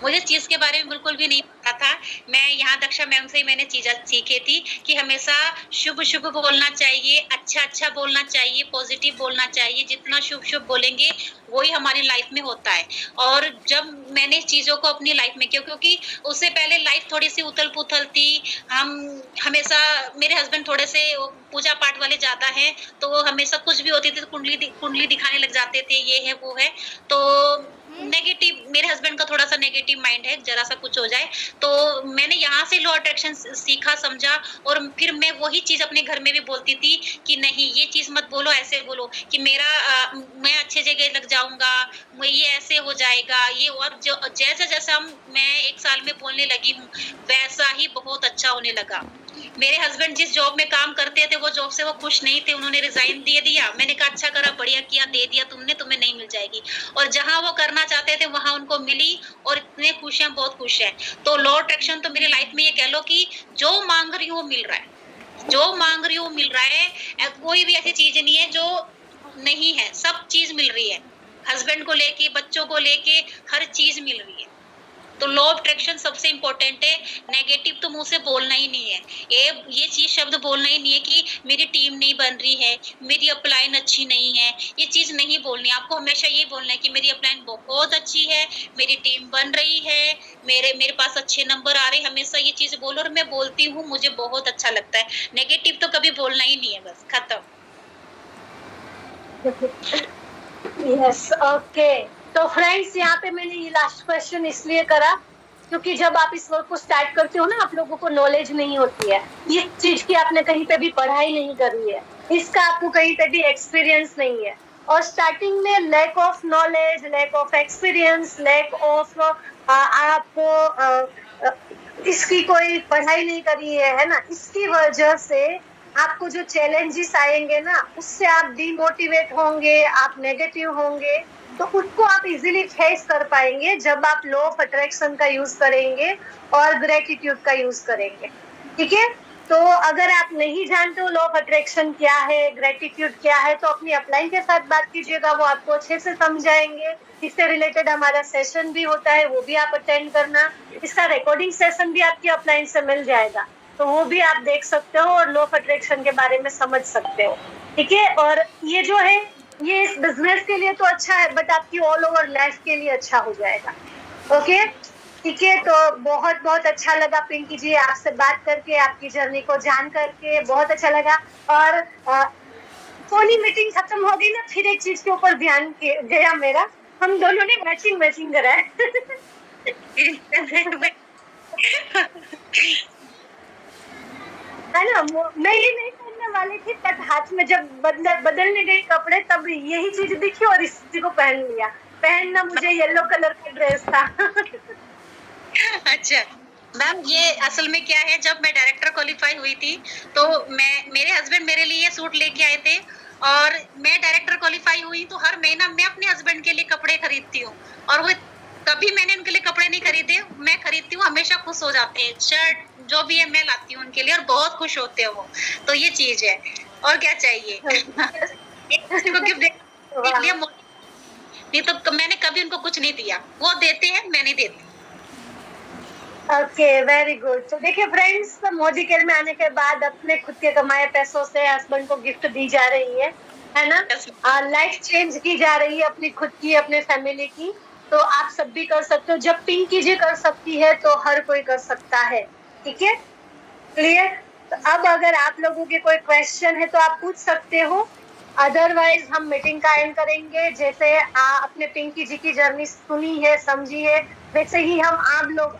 मुझे चीज के बारे में बिल्कुल भी नहीं पता था। मैं यहाँ दक्षा मैम से ही मैंने चीजें सीखी थी कि हमेशा शुभ शुभ बोलना चाहिए, अच्छा अच्छा बोलना चाहिए, पॉजिटिव बोलना चाहिए। जितना शुभ शुभ बोलेंगे वही हमारी लाइफ में होता है। और जब मैंने चीजों को अपनी लाइफ में किया, क्योंकि उससे पहले लाइफ थोड़ी सी उथल पुथल थी, हम हमेशा, मेरे हस्बैंड थोड़े से पूजा पाठ वाले ज्यादा हैं, तो वो हमेशा कुछ भी होती थी तो कुंडली दिखाने लग जाते थे, ये है वो है। तो नेगेटिव, मेरे हस्बैंड का थोड़ा सा नेगेटिव माइंड है, जरा सा कुछ हो जाए तो मैंने यहाँ से लॉ अट्रैक्शन सीखा, समझा, और फिर मैं वही चीज अपने घर में भी बोलती थी कि नहीं ये चीज मत बोलो, ऐसे बोलो कि मैं अच्छे जगह लग जाऊंगा, ये ऐसे हो जाएगा, ये। और जो जैसा जैसा मैं 1 साल में बोलने लगी हूँ, वैसा ही बहुत अच्छा होने लगा। मेरे हस्बैंड जिस जॉब में काम करते थे वो जॉब से वो खुश नहीं थे, उन्होंने रिजाइन दे दिया। मैंने कहा अच्छा करा, बढ़िया किया, दे दिया तुमने, तुम्हें नहीं मिल जाएगी। और जहां वो करना चाहते थे वहां उनको मिली, और इतने खुश हैं, बहुत खुश हैं। तो लॉ अट्रैक्शन तो मेरी लाइफ में ये कह लो कि जो मांग रही हूँ वो मिल रहा है, जो मांग रही हूँ मिल रहा है। कोई भी ऐसी चीज नहीं है जो नहीं है, सब चीज मिल रही है। हस्बैंड को लेके, बच्चों को लेके, हर चीज मिल रही है। तो लॉ ऑफ अट्रैक्शन सबसे इम्पोर्टेंट है। नेगेटिव तो मुंह से बोलना ही नहीं है, ये चीज शब्द बोलना ही नहीं है कि मेरी टीम नहीं बन रही है, मेरी अपलाइन अच्छी नहीं है, ये चीज नहीं बोलनी। आपको हमेशा ये बोलना है कि मेरी अपलाइन बहुत अच्छी है, मेरी टीम बन रही है, मेरे पास अच्छे नंबर आ रहे हैं। हमेशा ये चीज बोलो, और मैं बोलती हूँ, मुझे बहुत अच्छा लगता है। नेगेटिव तो कभी बोलना ही नहीं है, बस खत्म। Yes, okay. तो फ्रेंड्स, यहाँ पे मैंने ये लास्ट क्वेश्चन इसलिए करा क्योंकि जब आप इस वर्क को स्टार्ट करते हो ना, आप लोगों को नॉलेज नहीं होती है, ये चीज की आपने कहीं पे भी पढ़ाई नहीं करी है, इसका आपको कहीं पे भी एक्सपीरियंस नहीं है, और स्टार्टिंग में lack of knowledge, lack of experience, lack of आपको इसकी कोई पढ़ाई नहीं करी है ना, इसकी वजह से आपको जो चैलेंजेस आएंगे ना, उससे आप डिमोटिवेट होंगे, आप नेगेटिव होंगे। तो उसको आप इजीली फेस कर पाएंगे जब आप लॉ ऑफ अट्रैक्शन का यूज करेंगे और ग्रेटिट्यूड का यूज करेंगे। ठीक है। तो अगर आप नहीं जानते हो लॉ ऑफ अट्रैक्शन क्या है, ग्रेटिट्यूड क्या है, तो अपनी अपलाइन के साथ बात कीजिएगा, वो आपको अच्छे से समझाएंगे। इससे रिलेटेड हमारा सेशन भी होता है, वो भी आप अटेंड करना। इसका रिकॉर्डिंग सेशन भी आपकी अपलाइन से मिल जाएगा, तो वो भी आप देख सकते हो और लॉ ऑफ अट्रैक्शन के बारे में समझ सकते हो। ठीक है। और ये जो है, ये इस बिजनेस के लिए तो अच्छा है, बट आपकी ऑल ओवर लाइफ के लिए अच्छा हो जाएगा। ओके, ठीक है। तो बहुत बहुत अच्छा लगा पिंकी जी आपसे बात करके, आपकी जर्नी को जान करके बहुत अच्छा लगा। और फोनी मीटिंग खत्म हो गई ना, फिर एक चीज के ऊपर ध्यान गया मेरा, हम दोनों ने मैचिंग करा है। है ना, मैं ये नहीं पहनने वाली थी, बट हाथ में जब बदलने गई कपड़े तब यही चीज दिखी और इसी को पहन लिया। पहनना मुझे येलो कलर का ड्रेस था। अच्छा, मैम ये असल में क्या है, जब मैं डायरेक्टर क्वालिफाई हुई थी तो मेरे हस्बैंड मेरे लिए सूट लेके आए थे, और मैं डायरेक्टर क्वालिफाई हुई तो हर महीना मैं अपने हस्बैंड के लिए कपड़े खरीदती हूँ, और वो कभी मैंने उनके लिए कपड़े नहीं खरीदे, मैं खरीदती हूँ, हमेशा खुश हो जाते हैं, शर्ट जो भी है मैं लाती हूँ उनके लिए और बहुत खुश होते हैं वो। तो ये चीज है, और क्या चाहिए। एक दूसरे को गिफ्ट देने के लिए नहीं तो मैंने कभी उनको कुछ नहीं दिया, वो देते हैं मैं नहीं देती। Okay, very good. तो देखिए फ्रेंड्स, मोदी केयर में आने के बाद अपने खुद के कमाए पैसों से हस्बैंड को गिफ्ट दी जा रही है ना? लाइफ चेंज की जा रही है अपनी खुद की, अपने फैमिली की। तो आप सब भी कर सकते हो। जब पिंकी जी कर सकती है तो हर कोई कर सकता है। ठीक है, क्लियर? तो अब अगर आप लोगों के कोई क्वेश्चन है तो आप पूछ सकते हो, अदरवाइज हम मीटिंग का एंड करेंगे। जैसे अपने पिंकी जी की जर्नी सुनी है, समझी है, वैसे ही हम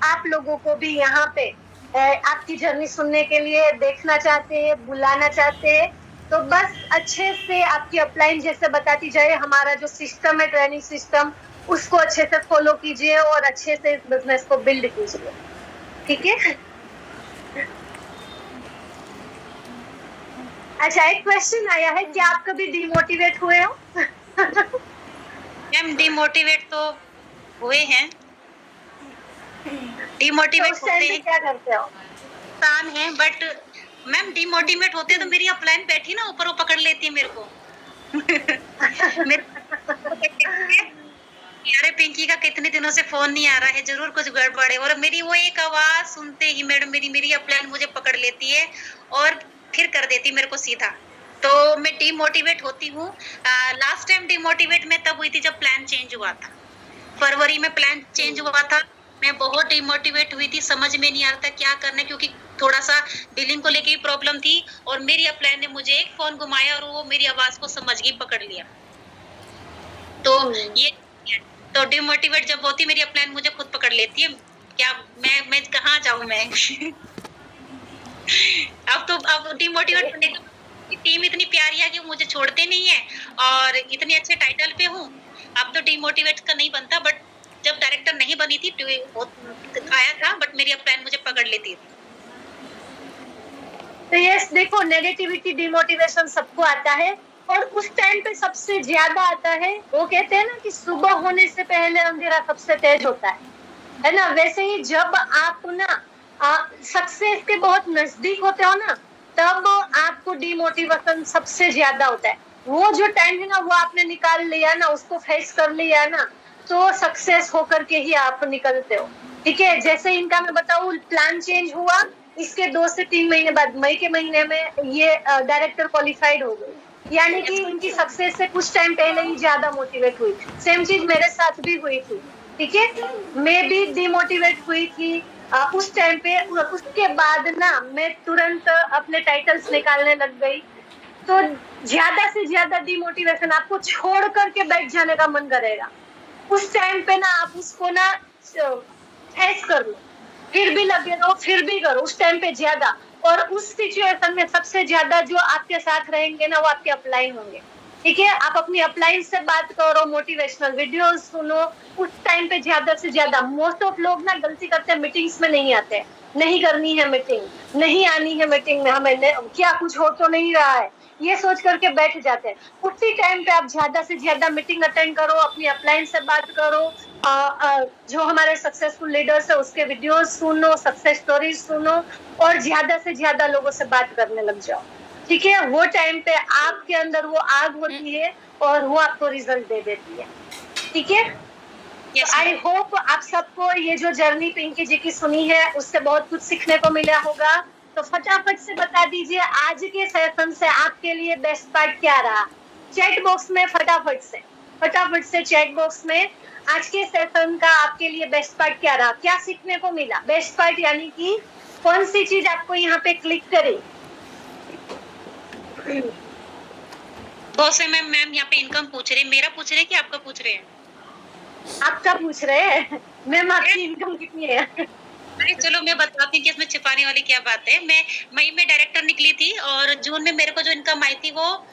आप लोगों को भी यहाँ पे आपकी जर्नी सुनने के लिए देखना चाहते हैं, बुलाना चाहते हैं। तो बस अच्छे से आपकी अपलाइन जैसे बताती जाए, हमारा जो सिस्टम है, ट्रेनिंग सिस्टम, उसको अच्छे से फॉलो कीजिए और अच्छे से इस बिजनेस को बिल्ड कीजिए। ठीक है? अच्छा, एक क्वेश्चन आया है, क्या आप कभी डिमोटिवेट हुए हो? मैम डिमोटिवेट तो हुए हैं, डिमोटिवेट तो होते हैं, क्या करते हो? इंसान है, बट मैम डिमोटिवेट होते तो मेरी अपलाइन बैठी ना ऊपर, वो पकड़ लेती है मेरे को। अरे पिंकी का कितने दिनों से फोन नहीं आ रहा है, जरूर कुछ गड़बड़ है, और मेरी वो एक आवाज सुनते ही मैडम मेरी अपलाइन मुझे पकड़ लेती है और फिर कर देती मेरे को सीधा। तो मैं डिमोटिवेट होती हूँ। लास्ट टाइम डिमोटिवेट मैं तब हुई थी जब प्लान चेंज हुआ था, फरवरी में प्लान चेंज हुआ था। मैं बहुत डिमोटिवेट हुई थी, समझ में नहीं आ रहा था क्या करना है, क्योंकि थोड़ा सा बिलिंग को लेके भी प्रॉब्लम थी, और मेरी अपलाइन ने मुझे एक फोन घुमाया और वो मेरी आवाज को समझ गई, पकड़ लिया। तो ये तो डिमोटिवेट जब होती मेरी अपलाइन मुझे खुद पकड़ लेती है, क्या मैं कहाँ जाऊं मैं। अब डिमोटिवेट होने का टीम इतनी प्यारी है कि वो मुझे छोड़ते नहीं है, और इतने अच्छे टाइटल पे हूँ। अब तो डिमोटिवेट का नहीं बनता, बट जब डायरेक्टर नहीं बनी थी आया था, बट मेरी अपलाइन मुझे पकड़ लेती थी। तो यस, देखो नेगेटिविटी, डिमोटिवेशन सबको आता है, और उस टाइम पे सबसे ज्यादा आता है, वो कहते हैं ना कि सुबह होने से पहले अंधेरा सबसे तेज होता है ना? वैसे ही जब आप ना सक्सेस के बहुत नजदीक होते हो ना, तब आपको डिमोटिवेशन सबसे ज्यादा होता है। वो जो टाइम है ना, वो आपने निकाल लिया ना, उसको फेस कर लिया ना, तो सक्सेस होकर के ही आप निकलते हो। ठीक है? जैसे इनका मैं बताऊं, प्लान चेंज हुआ, इसके 2 से 3 महीने बाद, मई के महीने में ये डायरेक्टर क्वालिफाइड हो गई, यानी कि इनकी सक्सेस से कुछ टाइम पहले ही ज्यादा मोटिवेट हुई। सेम चीज मेरे साथ भी हुई थी। ठीक है? मैं भी डिमोटिवेट हुई थी उस टाइम पे। उसके बाद ना मैं तुरंत अपने टाइटल्स निकालने लग गई। तो ज्यादा से ज्यादा डिमोटिवेशन आपको छोड़ करके बैठ जाने का मन करेगा। उस टाइम पे ना आप उसको ना फेस कर लो, फिर भी लगे रहो, फिर भी करो उस टाइम पे ज्यादा। और उस सिचुएशन में सबसे ज्यादा जो आपके साथ रहेंगे ना, वो आपके अपलाइन होंगे। ठीक है? आप अपनी अपलाइन से बात करो, मोटिवेशनल वीडियोस सुनो उस टाइम पे ज्यादा से ज्यादा। मोस्ट ऑफ लोग ना गलती करते हैं, मीटिंग्स में नहीं आते, नहीं करनी है मीटिंग, नहीं आनी है मीटिंग में, हमें क्या कुछ हो तो नहीं रहा है, ये सोच करके बैठ जाते हैं। उसी टाइम पे आप ज्यादा से ज्यादा मीटिंग अटेंड करो, अपनी अपलाइन से बात करो, जो हमारे सक्सेसफुल लीडर्स है उसके वीडियोस सुनो, सक्सेस स्टोरीज सुनो, और ज्यादा से ज्यादा लोगों से बात करने लग जाओ। ठीक है? वो टाइम पे आपके अंदर वो आग होती है और वो आपको रिजल्ट दे देती है। ठीक है? आई होप आप सबको ये जो जर्नी पिंकी जी की सुनी है उससे बहुत कुछ सीखने को मिला होगा। तो फटाफट से बता दीजिए, आज के सेशन से आपके लिए बेस्ट पार्ट क्या रहा? चैट बॉक्स में फटाफट से चैट बॉक्स में आज के सेशन का आपके लिए बेस्ट पार्ट क्या रहा, क्या सीखने को मिला? बेस्ट पार्ट यानी कि कौन सी चीज आपको यहाँ पे क्लिक करे? बहुत से मैम यहाँ पे इनकम पूछ रहे हैं, मेरा पूछ रहे हैं कि आपका पूछ रहे हैं? आपका पूछ रहे हैं मैम, आपकी इनकम कितनी है? अरे चलो मैं बताती हूँ कि इसमें छिपाने वाली क्या बात है। मैं मई में डायरेक्टर निकली थी, और जून में मेरे को जो इनकम आई थी वो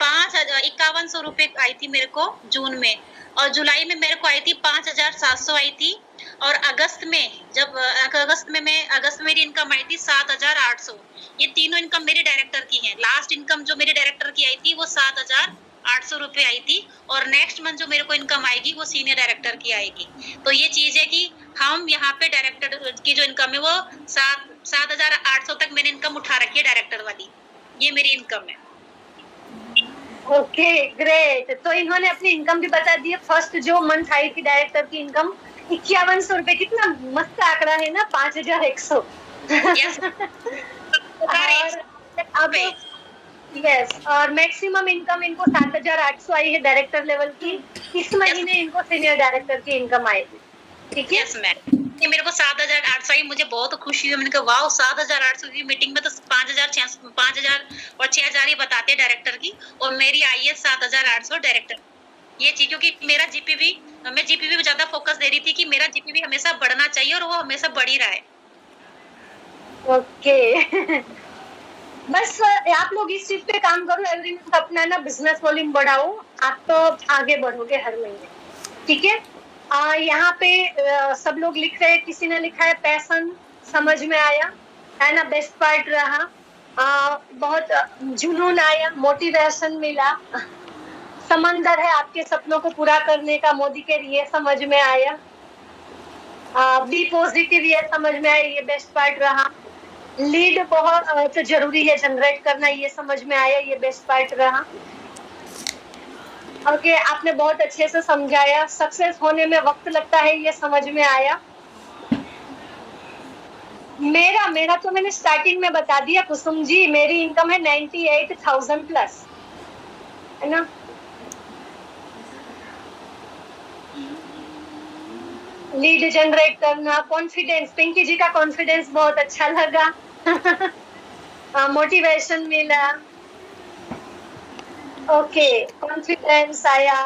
5,51 रुपए आई थी मेरे को जून में, और जुलाई में मेरे को आई थी 5,700 आई थी, और अगस्त में जब अगस्त में मेरी इनकम आई थी 7,800। ये तीनों इनकम मेरे डायरेक्टर की है। लास्ट इनकम जो मेरे डायरेक्टर की आई थी वो 7,800 रुपए आई थी, और नेक्स्ट मंथ जो मेरे को इनकम आएगी वो सीनियर डायरेक्टर की आएगी। तो ये चीज है कि हम यहाँ पे डायरेक्टर की जो इनकम है वो 7,800 तक मैंने इनकम उठा रखी है डायरेक्टर वाली। ये मेरी इनकम है। Okay great. तो इन्होंने अपनी इनकम भी बता दी है। फर्स्ट जो मंथ आई थी डायरेक्टर की इनकम 5100 रुपए। कितना मस्त आंकड़ा है ना, 5100। अब यस, और मैक्सिमम इनकम इनको 7,800 आई है डायरेक्टर लेवल की। इस महीने इनको सीनियर डायरेक्टर की इनकम आएगी, ठीक है? यस मैम, ये मेरे को 7,800 आई, मुझे बहुत खुशी हुई। मैंने कहा वाह, 7,800 की मीटिंग में तो 5,000 और 6,000 ही बताते हैं डायरेक्टर की, और मेरी आई है 7,800 डायरेक्टर। ये चीज, क्योंकि मेरा जीपीवी, मैं जीपीवी पे ज्यादा फोकस दे रही थी कि मेरा जीपीवी हमेशा बढ़ना चाहिए, और वो हमेशा बढ़ ही रहा है। ओके बस आप लोग इस चीज पे काम करो, एवरी मंथ अपना ना बिजनेस वॉल्यूम बढ़ाओ, आप तो आगे बढ़ोगे हर महीने, ठीक है? यहाँ पे सब लोग लिख रहे हैं, किसी ने लिखा है पैशन, समझ में आया है ना, बेस्ट पार्ट रहा, बहुत जुनून आया, मोटिवेशन मिला, समंदर है आपके सपनों को पूरा करने का, मोदी के लिए समझ में आया, बी पॉजिटिव ये समझ में आया, ये बेस्ट पार्ट रहा, लीड बहुत जरूरी है जनरेट करना, ये समझ में आया, ये बेस्ट पार्ट रहा। ओके, आपने बहुत अच्छे से समझाया। सक्सेस होने में वक्त लगता है, ये समझ में आया। मेरा तो मैंने स्टार्टिंग में बता दिया कुसुम जी, मेरी इनकम है 98,000 प्लस, है ना? लीड जनरेट करना, कॉन्फिडेंस, पिंकी जी का कॉन्फिडेंस बहुत अच्छा लगा। मोटिवेशन मिला, ओके, कॉन्फिडेंस आया,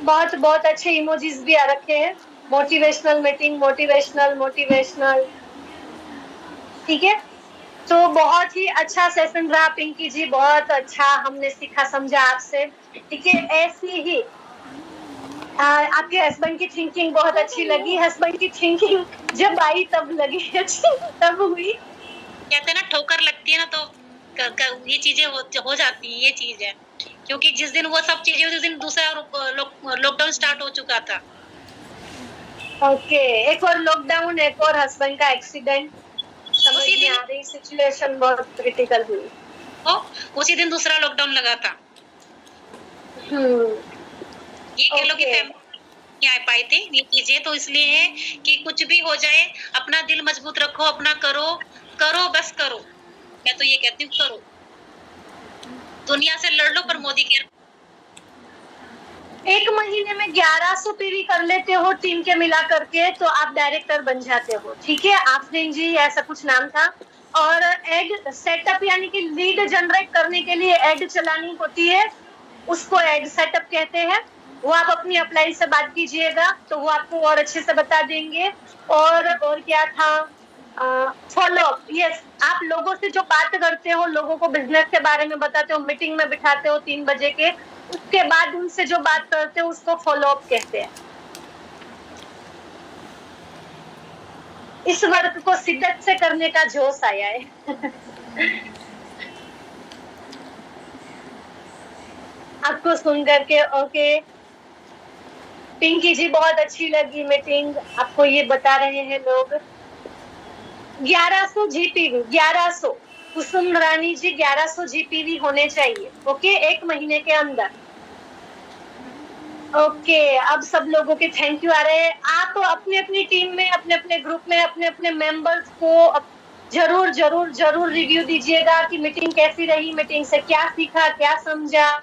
बहुत बहुत अच्छे इमोजीज भी आ रखे हैं। मोटिवेशनल मीटिंग, मोटिवेशनल, ठीक है? तो बहुत ही अच्छा सेशन रहा पिंकी जी, बहुत अच्छा हमने सीखा समझा आपसे, ठीक है? ऐसी ही आपके हस्बैंड की थिंकिंग बहुत अच्छी लगी। हस्बैंड की थिंकिंग जब आई तब लगी अच्छी, तब हुई। कहते हैं ना, ठोकर लगती है ना तो ये चीजें हो जाती है, ये चीज है। क्योंकि जिस दिन वो सब चीजें, उस दिन दूसरा लॉकडाउन स्टार्ट हो चुका था। ओके, एक और लॉकडाउन, एक और हस्बैंड का एक्सीडेंट, समझ में आ रही, सिचुएशन बहुत क्रिटिकल हुई। उसी दिन दूसरा लॉकडाउन लगा था। ये कह लो कि फैमिली नहीं आ पाई थी ये चीजें, तो इसलिए है कि कुछ भी हो जाए अपना दिल मजबूत रखो, अपना करो बस करो। मैं तो ये कहती हूँ, करो, दुनिया से लड़ लो पर मोदी के। एक महीने में 1100 पीवी कर लेते हो टीम के मिला करके, तो आप डायरेक्टर बन जाते हो, ठीक है? आफरीन जी ऐसा कुछ नाम था। और एड सेटअप, यानी कि लीड जनरेट करने के लिए एड चलानी होती है, उसको एड सेटअप कहते हैं। वो आप अपनी अपलाइन से बात कीजिएगा तो वो आपको और अच्छे से बता देंगे। और क्या था, फॉलो अप, यस, आप लोगों से जो बात करते हो, लोगों को बिजनेस के बारे में बताते हो, मीटिंग में बिठाते हो 3 बजे के, उसके बाद उनसे जो बात करते हो उसको फॉलो अप कहते हैं। इस वर्क को शिद्दत से करने का जोश आया है। आपको सुन करके ओके। पिंकी जी बहुत अच्छी लगी मीटिंग, आपको ये बता रहे हैं लोग। 1100 जीपीवी, 1100, कुसुम रानी जी 1100 जीपीवी होने चाहिए, ओके, एक महीने के अंदर। ओके, अब सब लोगों के थैंक यू आ रहे हैं। आप अपने अपनी टीम में, अपने अपने ग्रुप में, अपने अपने मेंबर्स को जरूर रिव्यू दीजिएगा कि मीटिंग कैसी रही, मीटिंग से क्या सीखा, क्या समझा।